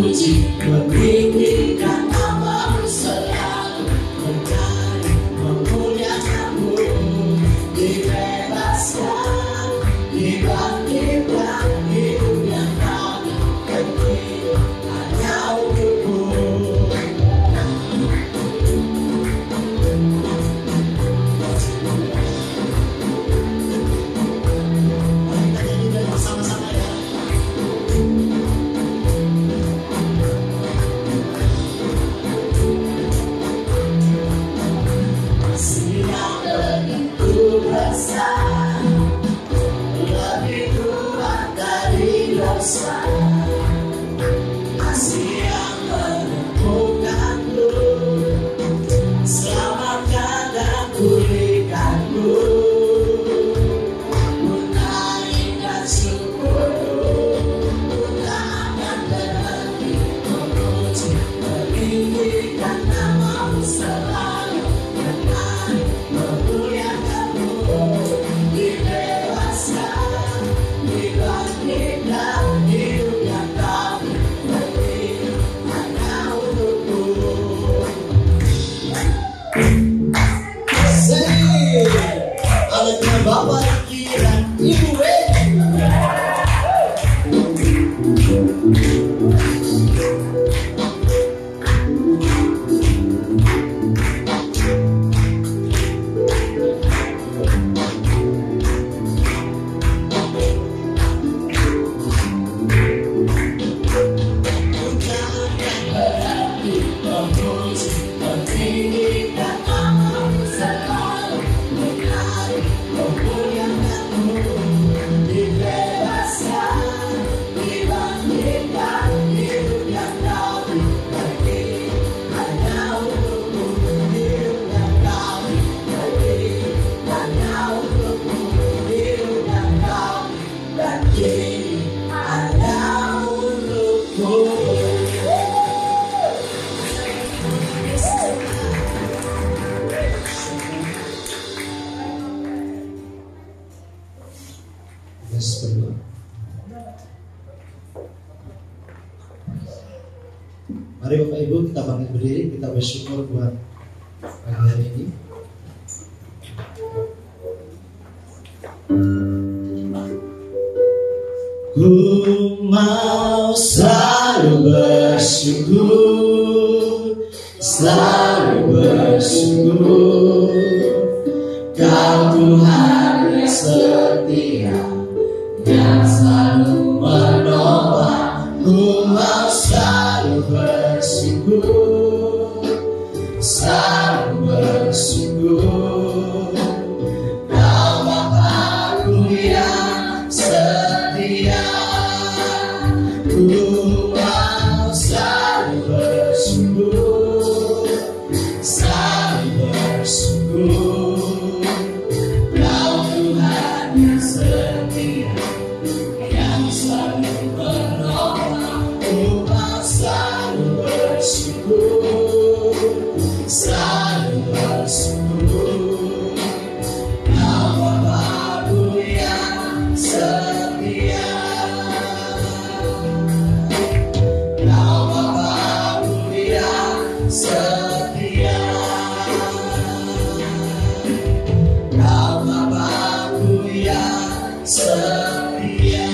memuji, meninggikan nama-Mu selalu, mencari, memuliakan-Mu, dibebaskan, dibangkitkan, hidup yang damai, penting hanya untuk-Mu. Bersama-sama ya. Kasih yang begitu besar, lebih kuat dari dosa. Kasih yang menemukanku, selamatkan dan pulihkanku. Ku naikkan syukurku, ku tak akan berhenti memuji, meninggikan nama-Mu selalu, menarik, memuliakan-Mu, dibebaskan, dibangkitkan, hidup yang damai, penting hanya untuk-Mu. Alatnya Bapak dan Ibu Memuji, meninggikan nama-Mu selalu, menarik, memuliakan-Mu, dibebaskan, dibangkitkan, hidup yang damai, penting hanya untuk-Mu, hidup yang damai, penting hanya untuk-Mu, hidup yang damai, penting hanya untuk-Mu. Yes, berdoa. Mari Bapak Ibu kita bangkit berdiri, kita bersyukur buat pagi hari ini. Ku mau selalu bersyukur, selalu bersyukur. Kau Tuhan yang setia, yang selalu menolong. Ku mau selalu bersyukur, selalu bersyukur. Kau Bapa-Ku yang setia. Ku mau selalu bersyukur, selalu bersyukur. Kau Tuhan yang setia, yang selalu menolong. Ku mau selalu bersyukur, selalu bersyukur. Kau Bapa-Ku yang setia. Kau Bapa-Ku yang setia. Kau Bapa-Ku yang setia.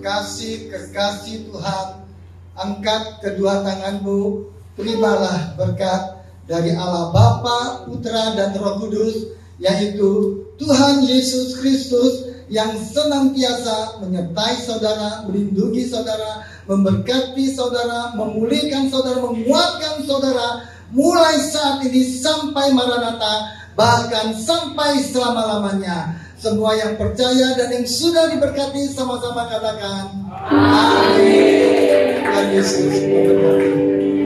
Kasih kekasih Tuhan, angkat kedua tanganmu, terimalah berkat dari Allah Bapa, Putra, dan Roh Kudus, yaitu Tuhan Yesus Kristus yang senantiasa menyertai saudara, melindungi saudara, memberkati saudara, memulihkan saudara, menguatkan saudara, mulai saat ini sampai Maranatha, bahkan sampai selama-lamanya. Semua yang percaya dan yang sudah diberkati sama-sama katakan amin. Tuhan Yesus memberkati.